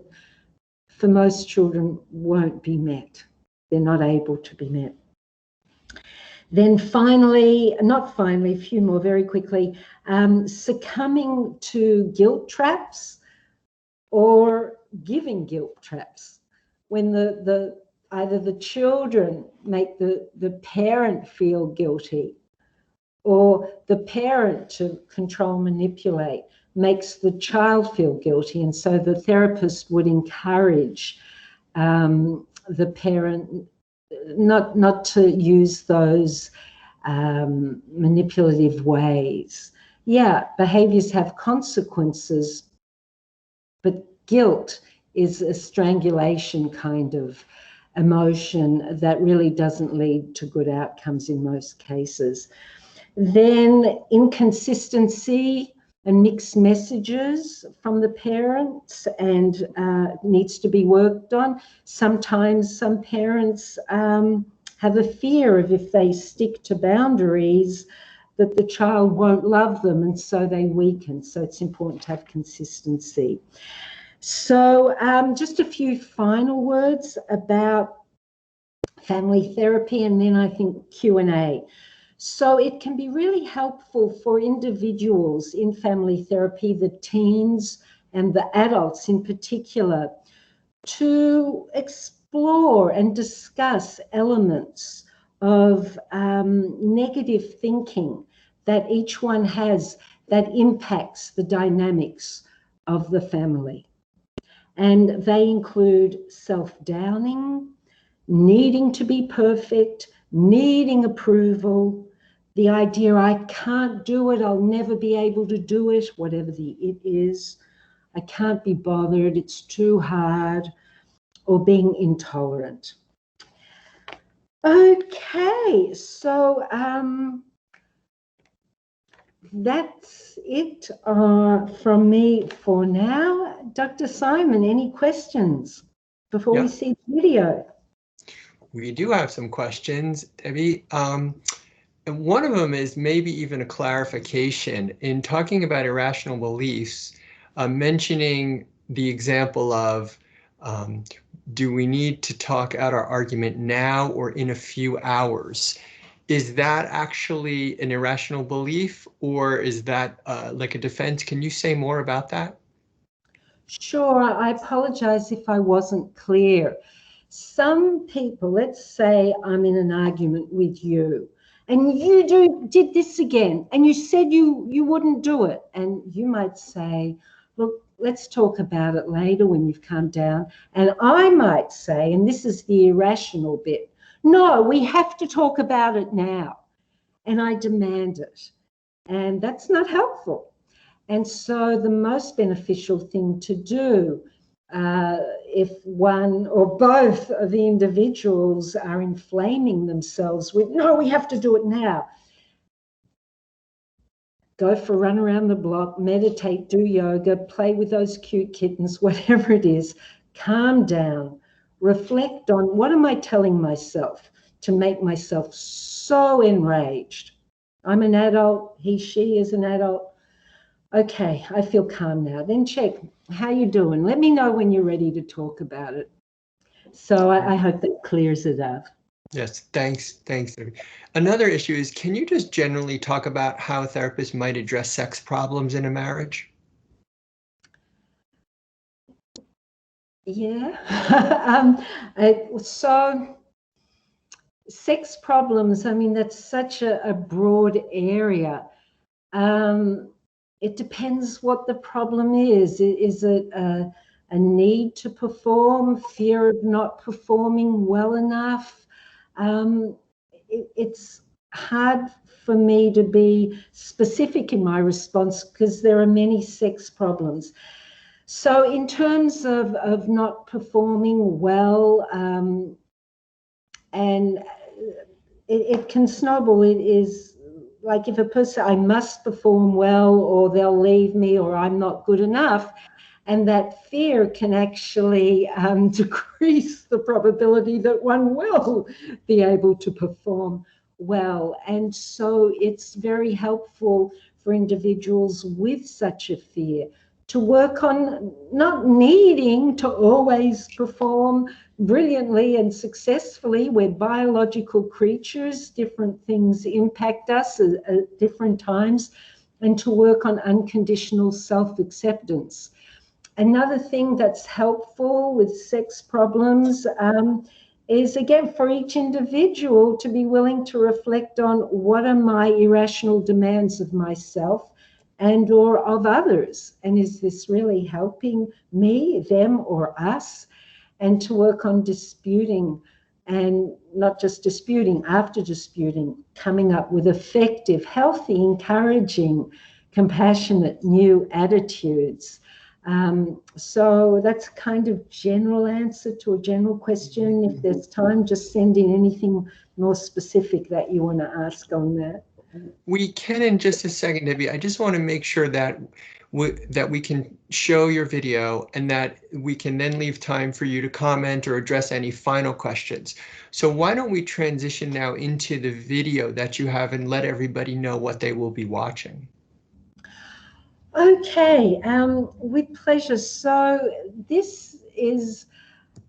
for most children won't be met. They're not able to be met. Then a few more very quickly, succumbing to guilt traps or giving guilt traps, when either the children make the parent feel guilty, or the parent, to control, manipulate, makes the child feel guilty. And so the therapist would encourage the parent not to use those manipulative ways. Yeah, behaviors have consequences, but guilt is a strangulation kind of emotion that really doesn't lead to good outcomes in most cases. Then inconsistency and mixed messages from the parents, and needs to be worked on. Sometimes some parents have a fear of, if they stick to boundaries, that the child won't love them, and so they weaken. So it's important to have consistency. So just a few final words about family therapy, and then I think Q&A. So it can be really helpful for individuals in family therapy, the teens and the adults in particular, to explore and discuss elements of negative thinking that each one has that impacts the dynamics of the family. And they include self-downing, needing to be perfect, needing approval, the idea I can't do it, I'll never be able to do it, whatever the it is, I can't be bothered, it's too hard, or being intolerant. Okay, so that's it from me for now. Dr. Simon, any questions before we see the video? We do have some questions, Debbie. And one of them is maybe even a clarification. In talking about irrational beliefs, mentioning the example of do we need to talk out our argument now or in a few hours? Is that actually an irrational belief, or is that like a defense? Can you say more about that? Sure, I apologize if I wasn't clear. Some people, let's say I'm in an argument with you, and you did this again, and you said you wouldn't do it, and you might say, look, let's talk about it later when you've calmed down. And I might say, and this is the irrational bit, no, we have to talk about it now, and I demand it, and that's not helpful. And so the most beneficial thing to do, if one or both of the individuals are inflaming themselves with, no, we have to do it now, go for a run around the block, meditate, do yoga, play with those cute kittens, whatever it is, calm down, reflect on what am I telling myself to make myself so enraged. I'm an adult, he, she is an adult. Okay, I feel calm now. Then check, how you doing? Let me know when you're ready to talk about it. So I hope that clears it up. Yes, thanks. Another issue is, can you just generally talk about how a therapist might address sex problems in a marriage? Yeah. So sex problems, I mean, that's such a broad area. It depends what the problem is. Is it a need to perform, fear of not performing well enough? It's hard for me to be specific in my response because there are many sex problems. So in terms of not performing well, and it can snowball. It is like if a person, I must perform well or they'll leave me or I'm not good enough. And that fear can actually decrease the probability that one will be able to perform well. And so it's very helpful for individuals with such a fear to work on not needing to always perform brilliantly and successfully. We're biological creatures, different things impact us at different times, and to work on unconditional self-acceptance. Another thing that's helpful with sex problems is, again, for each individual to be willing to reflect on what are my irrational demands of myself and or of others, and is this really helping me, them, or us? And to work on disputing, and not just disputing, after disputing, coming up with effective, healthy, encouraging, compassionate new attitudes. So that's kind of general answer to a general question. If there's time, just send in anything more specific that you want to ask on that. We can in just a second, Debbie. I just want to make sure that we can show your video and that we can then leave time for you to comment or address any final questions. So why don't we transition now into the video that you have and let everybody know what they will be watching. Okay, with pleasure. So this is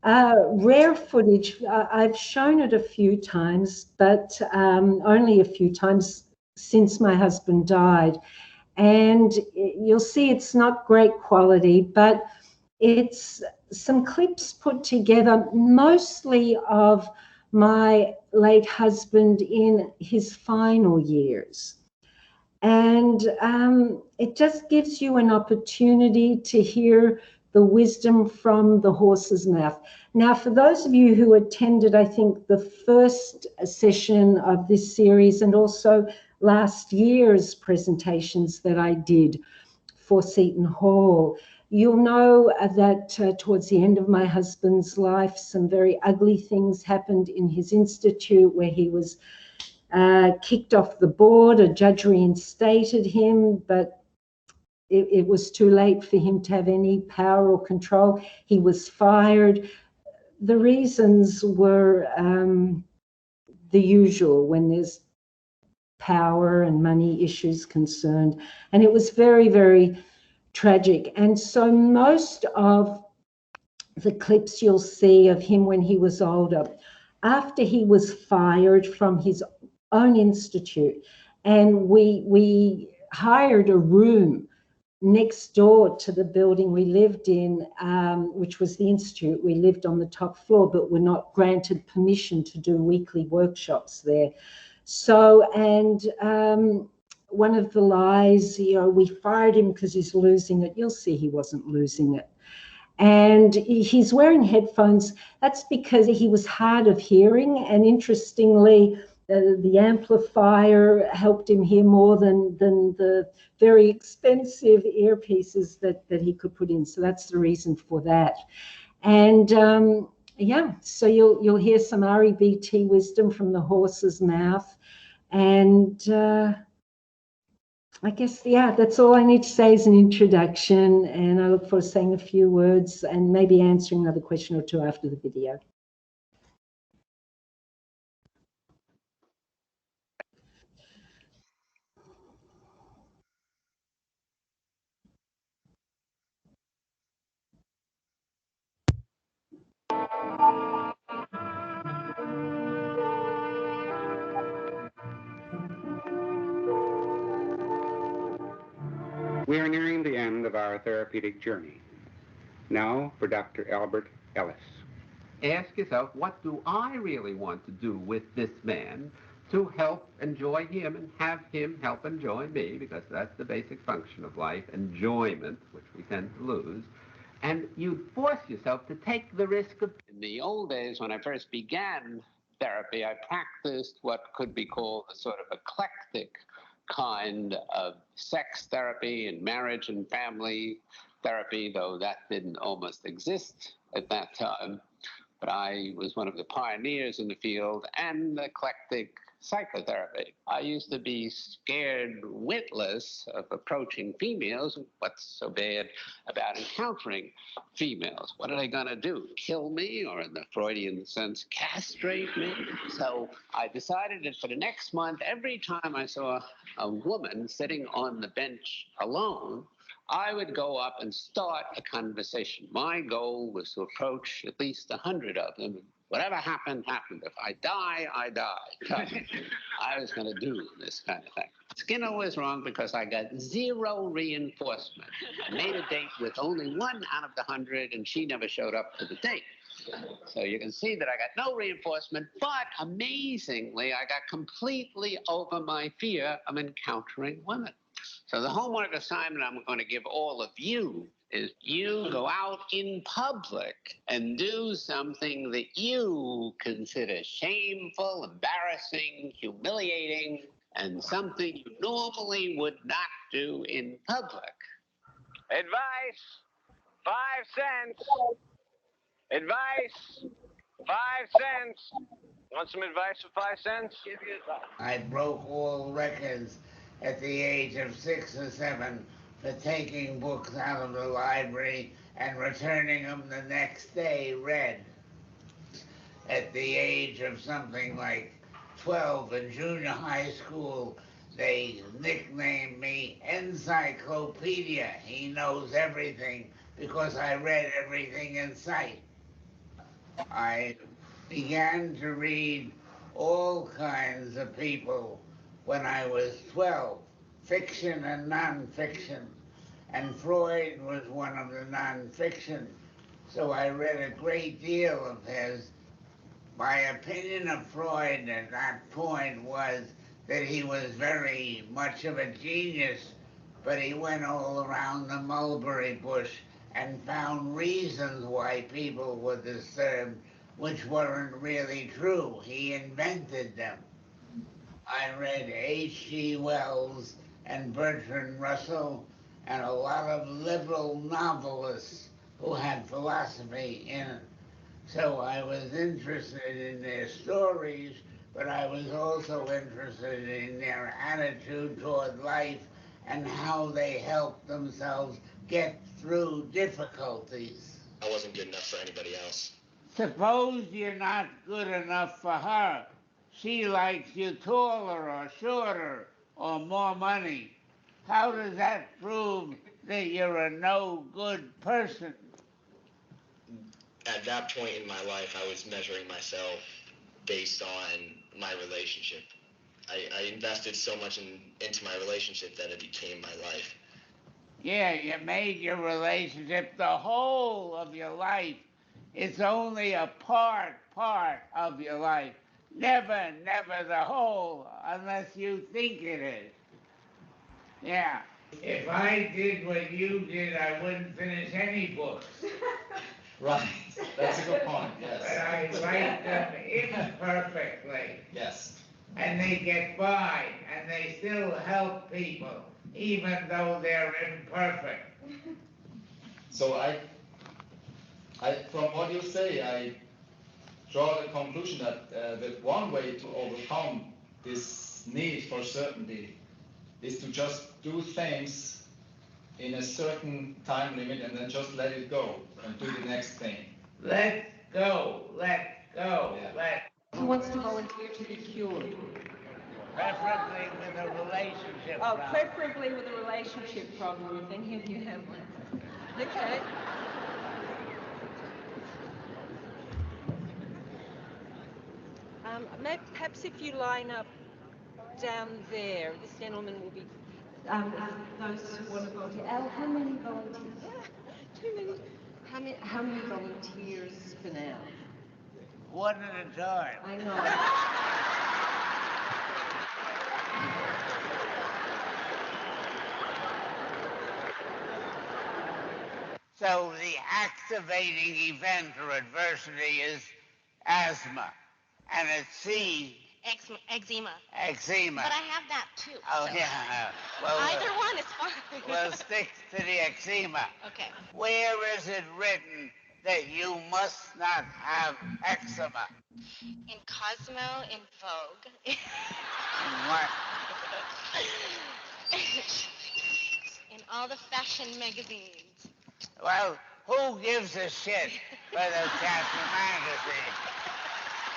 Rare footage. I've shown it a few times, but only a few times since my husband died. And you'll see it's not great quality, but it's some clips put together mostly of my late husband in his final years. And it just gives you an opportunity to hear the wisdom from the horse's mouth. Now, for those of you who attended, I think, the first session of this series and also last year's presentations that I did for Seton Hall, you'll know that towards the end of my husband's life, some very ugly things happened in his institute where he was kicked off the board. A judge reinstated him, but it was too late for him to have any power or control. He was fired. The reasons were the usual when there's power and money issues concerned. And it was very, very tragic. And so most of the clips you'll see of him when he was older, after he was fired from his own institute, and we hired a room next door to the building we lived in, which was the institute. We lived on the top floor, but were not granted permission to do weekly workshops there. So, and one of the lies, we fired him because he's losing it. You'll see he wasn't losing it. And he's wearing headphones. That's because he was hard of hearing. And interestingly, the amplifier helped him hear more than the very expensive earpieces that he could put in. So that's the reason for that. And yeah, so you'll hear some REBT wisdom from the horse's mouth. And I guess, yeah, that's all I need to say as an introduction. And I look forward to saying a few words and maybe answering another question or two after the video. We are nearing the end of our therapeutic journey. Now for Dr. Albert Ellis. Ask yourself, what do I really want to do with this man to help enjoy him and have him help enjoy me, because that's the basic function of life, enjoyment, which we tend to lose. And you force yourself to take the risk of... In the old days, when I first began therapy, I practiced what could be called a sort of eclectic kind of sex therapy and marriage and family therapy, though that didn't almost exist at that time. But I was one of the pioneers in the field, and eclectic psychotherapy. I used to be scared witless of approaching females. What's so bad about encountering females? What are they going to do? Kill me, or in the Freudian sense, castrate me? So I decided that for the next month, every time I saw a woman sitting on the bench alone, I would go up and start a conversation. My goal was to approach at least 100 of them. Whatever happened, happened. If I die, I die. I was going to do this kind of thing. Skinner was wrong because I got zero reinforcement. I made a date with only 1 out of the 100, and she never showed up to the date. So you can see that I got no reinforcement, but amazingly, I got completely over my fear of encountering women. So the homework assignment I'm going to give all of you is you go out in public and do something that you consider shameful, embarrassing, humiliating, and something you normally would not do in public. Advice, 5 cents. Advice, 5 cents. Want some advice for 5 cents? Give you advice. I broke all records at the age of 6 or 7 for taking books out of the library and returning them the next day read. At the age of something like 12 in junior high school, they nicknamed me Encyclopedia. He knows everything because I read everything in sight. I began to read all kinds of people when I was 12, fiction and nonfiction. And Freud was one of the nonfiction. So I read a great deal of his. My opinion of Freud at that point was that he was very much of a genius, but he went all around the mulberry bush and found reasons why people were disturbed, which weren't really true. He invented them. I read H.G. Wells and Bertrand Russell and a lot of liberal novelists who had philosophy in it. So I was interested in their stories, but I was also interested in their attitude toward life and how they helped themselves get through difficulties. I wasn't good enough for anybody else. Suppose you're not good enough for her. She likes you taller or shorter or more money. How does that prove that you're a no good person? At that point in my life, I was measuring myself based on my relationship. I invested so much into my relationship that it became my life. Yeah, you made your relationship the whole of your life. It's only a part of your life. Never the whole, unless you think it is. Yeah. If I did what you did, I wouldn't finish any books. Right, that's a good point, yes. But I write them imperfectly. Yes. And they get by, and they still help people, even though they're imperfect. So I from what you say, I draw the conclusion that that one way to overcome this need for certainty is to just do things in a certain time limit and then just let it go and do the next thing. Let go. Yeah. Who wants to volunteer to be cured? Preferably with a relationship Oh, problem. preferably with a relationship problem, if any of you have one. Okay. Perhaps if you line up down there, this gentleman will be. Those who want to volunteer. Al, how many volunteers? Too many. How many volunteers for now? One at a time. I know. So the activating event or adversity is asthma, and it's C. Eczema. Eczema. But I have that too. Oh, so yeah. Well, either one is fine. We'll stick to the eczema. Okay. Where is it written that you must not have eczema? In Cosmo, in Vogue. In what? In all the fashion magazines. Well, who gives a shit for the chapter magazine?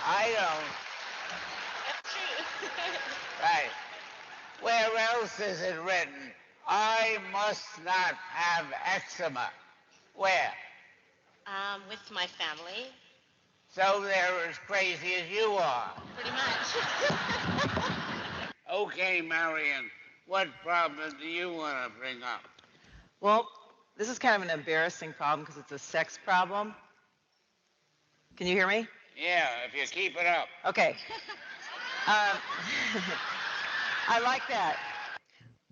I don't. That's true. Right. Where else is it written? I must not have eczema. Where? With my family. So they're as crazy as you are. Pretty much. Okay, Marion, what problem do you want to bring up? Well, this is kind of an embarrassing problem because it's a sex problem. Can you hear me? Yeah, if you keep it up. Okay. I like that.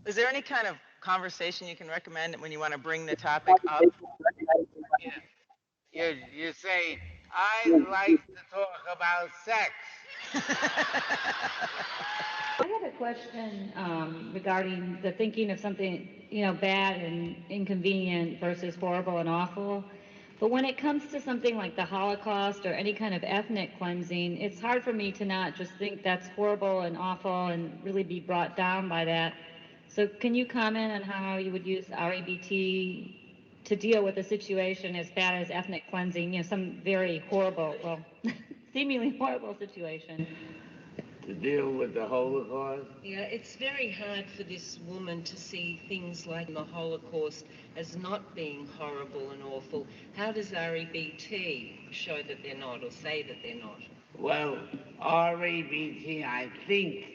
Is there any kind of conversation you can recommend when you want to bring the topic up? Yeah. You say, I'd like to talk about sex. I had a question regarding the thinking of something, bad and inconvenient versus horrible and awful. But when it comes to something like the Holocaust or any kind of ethnic cleansing, it's hard for me to not just think that's horrible and awful and really be brought down by that. So can you comment on how you would use REBT to deal with a situation as bad as ethnic cleansing, some very horrible, well, seemingly horrible situation? to deal with the Holocaust? Yeah, it's very hard for this woman to see things like the Holocaust as not being horrible and awful. How does REBT show that they're not, or say that they're not? Well, REBT, I think,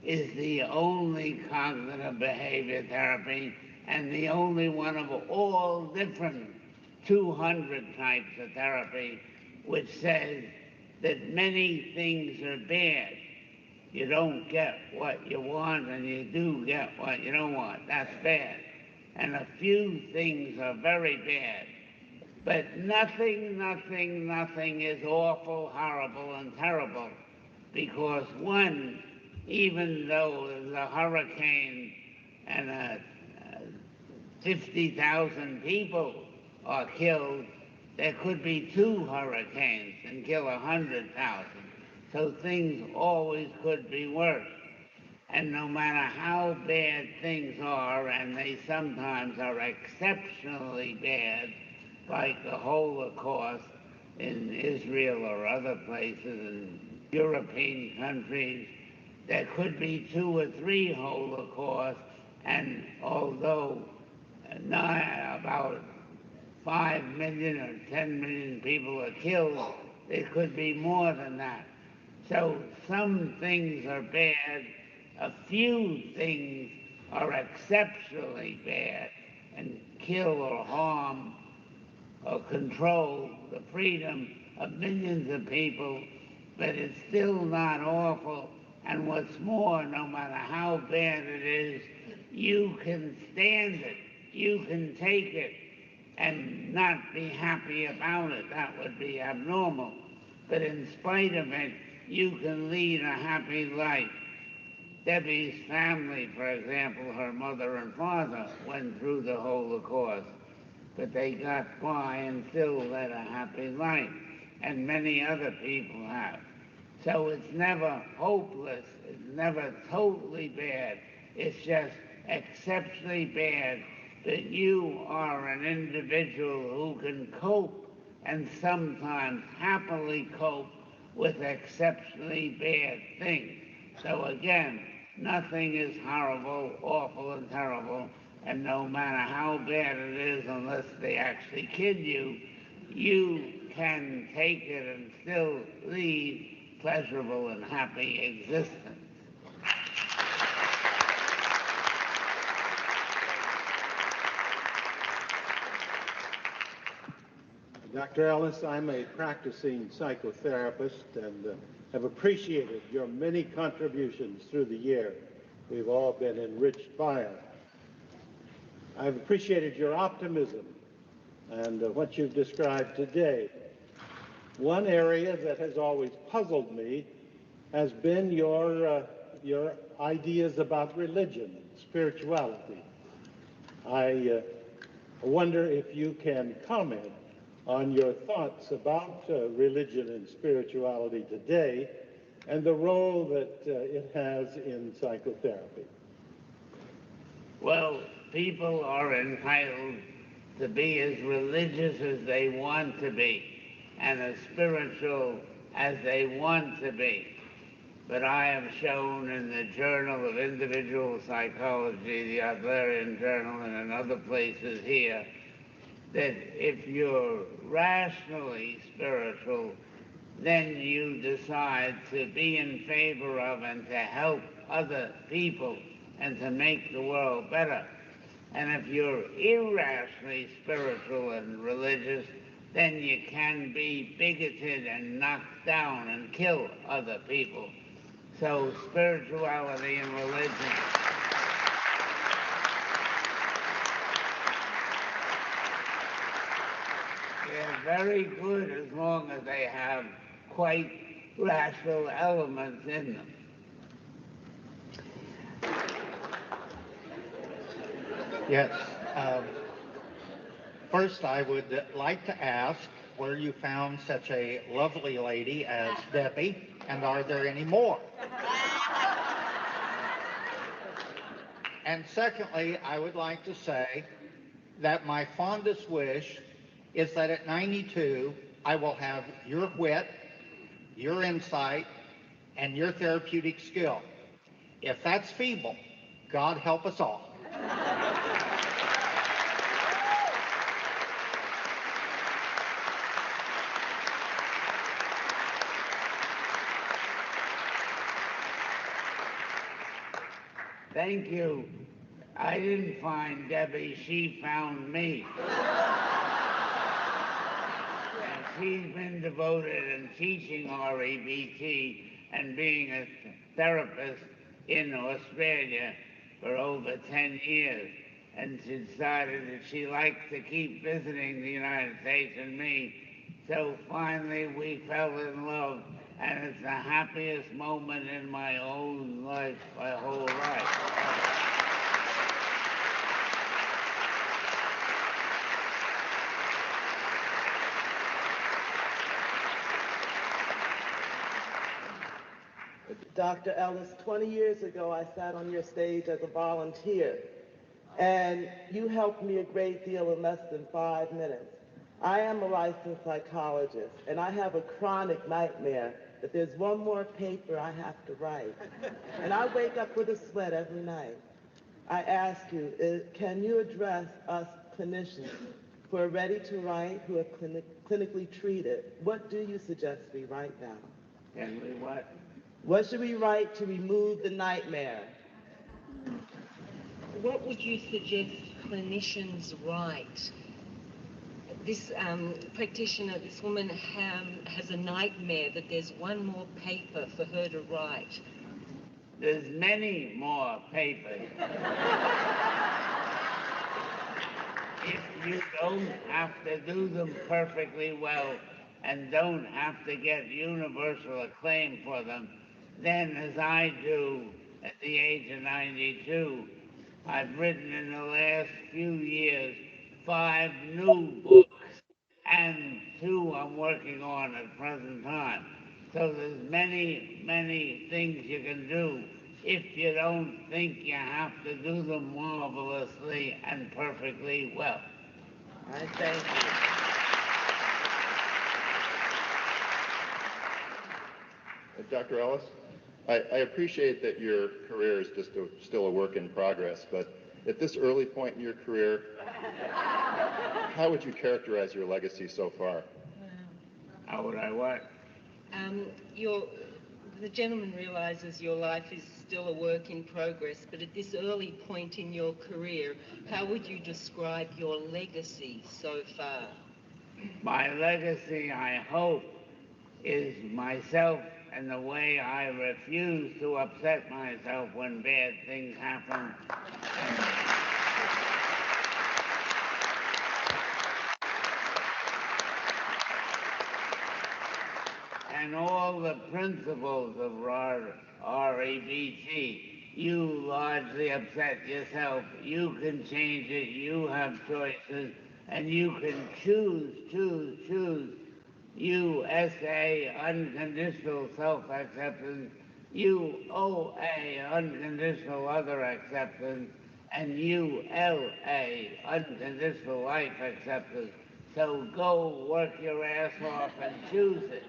is the only cognitive behavior therapy and the only one of all different 200 types of therapy which says that many things are bad. You don't get what you want and you do get what you don't want. That's bad. And a few things are very bad. But nothing is awful, horrible, and terrible. Because one, even though there's a hurricane and 50,000 people are killed, there could be 2 hurricanes and kill 100,000. So things always could be worse. And no matter how bad things are, and they sometimes are exceptionally bad, like the Holocaust in Israel or other places in European countries, there could be 2 or 3 Holocausts, and although about 5 million or 10 million people are killed, there could be more than that. So some things are bad, a few things are exceptionally bad and kill or harm or control the freedom of millions of people, but it's still not awful. And what's more, no matter how bad it is, you can stand it, you can take it, and not be happy about it. That would be abnormal. But in spite of it, you can lead a happy life. Debbie's family, for example, her mother and father went through the Holocaust, but they got by and still led a happy life, and many other people have. So it's never hopeless, it's never totally bad, it's just exceptionally bad that you are an individual who can cope and sometimes happily cope with exceptionally bad things. So again, nothing is horrible, awful, and terrible, and no matter how bad it is, unless they actually kid you, you can take it and still lead pleasurable and happy existence. Dr. Ellis, I'm a practicing psychotherapist and have appreciated your many contributions through the year. We've all been enriched by it. I've appreciated your optimism and what you've described today. One area that has always puzzled me has been your ideas about religion and spirituality. I wonder if you can comment on your thoughts about religion and spirituality today and the role that it has in psychotherapy. Well, people are entitled to be as religious as they want to be and as spiritual as they want to be. But I have shown in the Journal of Individual Psychology, the Adlerian Journal, and in other places here, that if you're rationally spiritual, then you decide to be in favor of and to help other people and to make the world better. And if you're irrationally spiritual and religious, then you can be bigoted and knock down and kill other people. So spirituality and religion they're very good as long as they have quite rational elements in them. Yes. First, I would like to ask where you found such a lovely lady as Debbie, and are there any more? And secondly, I would like to say that my fondest wish is that at 92, I will have your wit, your insight, and your therapeutic skill. If that's feeble, God help us all. Thank you. I didn't find Debbie, she found me. And she's been devoted in teaching REBT and being a therapist in Australia for over 10 years. And she decided that she likes to keep visiting the United States and me. So finally we fell in love, and it's the happiest moment in my own life, my whole life. Dr. Ellis, 20 years ago, I sat on your stage as a volunteer, and you helped me a great deal in less than 5 minutes. I am a licensed psychologist, and I have a chronic nightmare that there's one more paper I have to write. And I wake up with a sweat every night. I ask you, can you address us clinicians who are ready to write, who are clinically treated? What do you suggest we write now? Can we what? What should we write to remove the nightmare? What would you suggest clinicians write? This practitioner, this woman has a nightmare that there's one more paper for her to write. There's many more papers. If you don't have to do them perfectly well and don't have to get universal acclaim for them, then as I do at the age of 92, I've written in the last few years 5 new books and 2 I'm working on at present time. So there's many, many things you can do if you don't think you have to do them marvelously and perfectly well. I thank you. Dr. Ellis, I appreciate that your career is just still a work in progress, but at this early point in your career, how would you characterize your legacy so far? How would I what? The gentleman realizes your life is still a work in progress, but at this early point in your career, how would you describe your legacy so far? My legacy, I hope, is myself and the way I refuse to upset myself when bad things happen. And all the principles of REBT, you largely upset yourself. You can change it, you have choices, and you can choose. USA, unconditional self-acceptance, UOA, unconditional other acceptance, and ULA, unconditional life acceptance. So go work your ass off and choose it.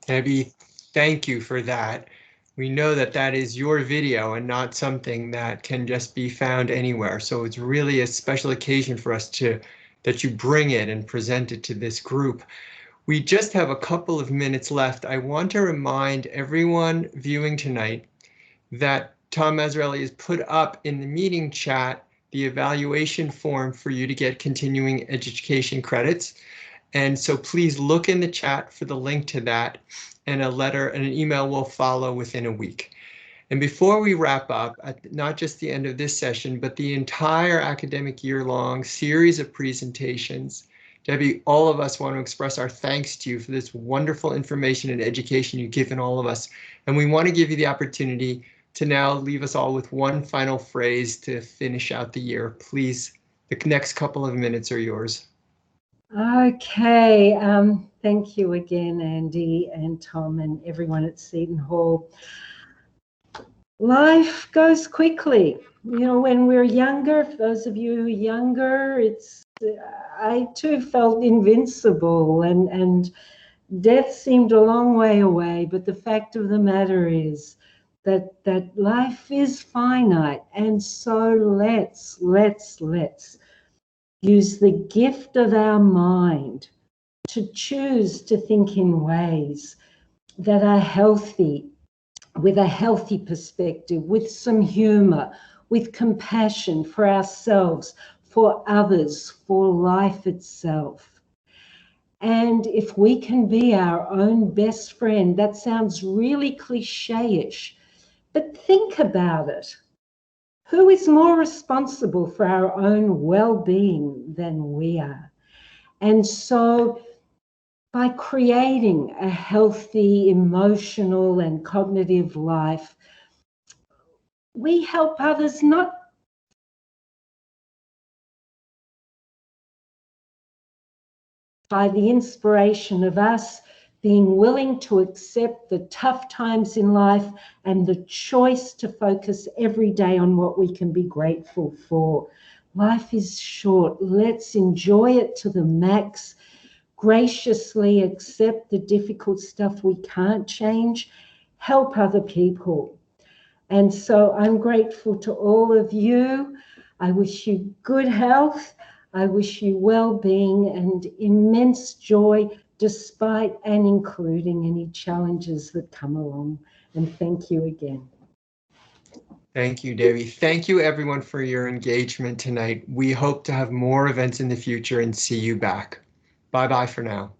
Debbie, thank you for that. We know that that is your video and not something that can just be found anywhere. So it's really a special occasion for us that you bring it and present it to this group. We just have a couple of minutes left. I want to remind everyone viewing tonight that Tom Mazzarelli has put up in the meeting chat the evaluation form for you to get continuing education credits. And so please look in the chat for the link to that, and an email will follow within a week. And before we wrap up, at not just the end of this session, but the entire academic year-long series of presentations, Debbie, all of us want to express our thanks to you for this wonderful information and education you've given all of us. And we want to give you the opportunity to now leave us all with one final phrase to finish out the year. Please, the next couple of minutes are yours. Okay, thank you again, Andy and Tom and everyone at Seton Hall. Life goes quickly. You know, when we're younger, for those of you who are younger, I too felt invincible and death seemed a long way away. But the fact of the matter is that life is finite. And so let's use the gift of our mind to choose to think in ways that are healthy, with a healthy perspective, with some humor, with compassion for ourselves, for others, for life itself. And if we can be our own best friend, that sounds really cliche-ish, but think about it. Who is more responsible for our own well-being than we are? And so by creating a healthy, emotional, and cognitive life, we help others not by the inspiration of us being willing to accept the tough times in life and the choice to focus every day on what we can be grateful for. Life is short. Let's enjoy it to the max. Graciously accept the difficult stuff we can't change. Help other people. And so I'm grateful to all of you. I wish you good health. I wish you well-being and immense joy despite and including any challenges that come along. And thank you again. Thank you, Debbie. Thank you, everyone, for your engagement tonight. We hope to have more events in the future and see you back. Bye-bye for now.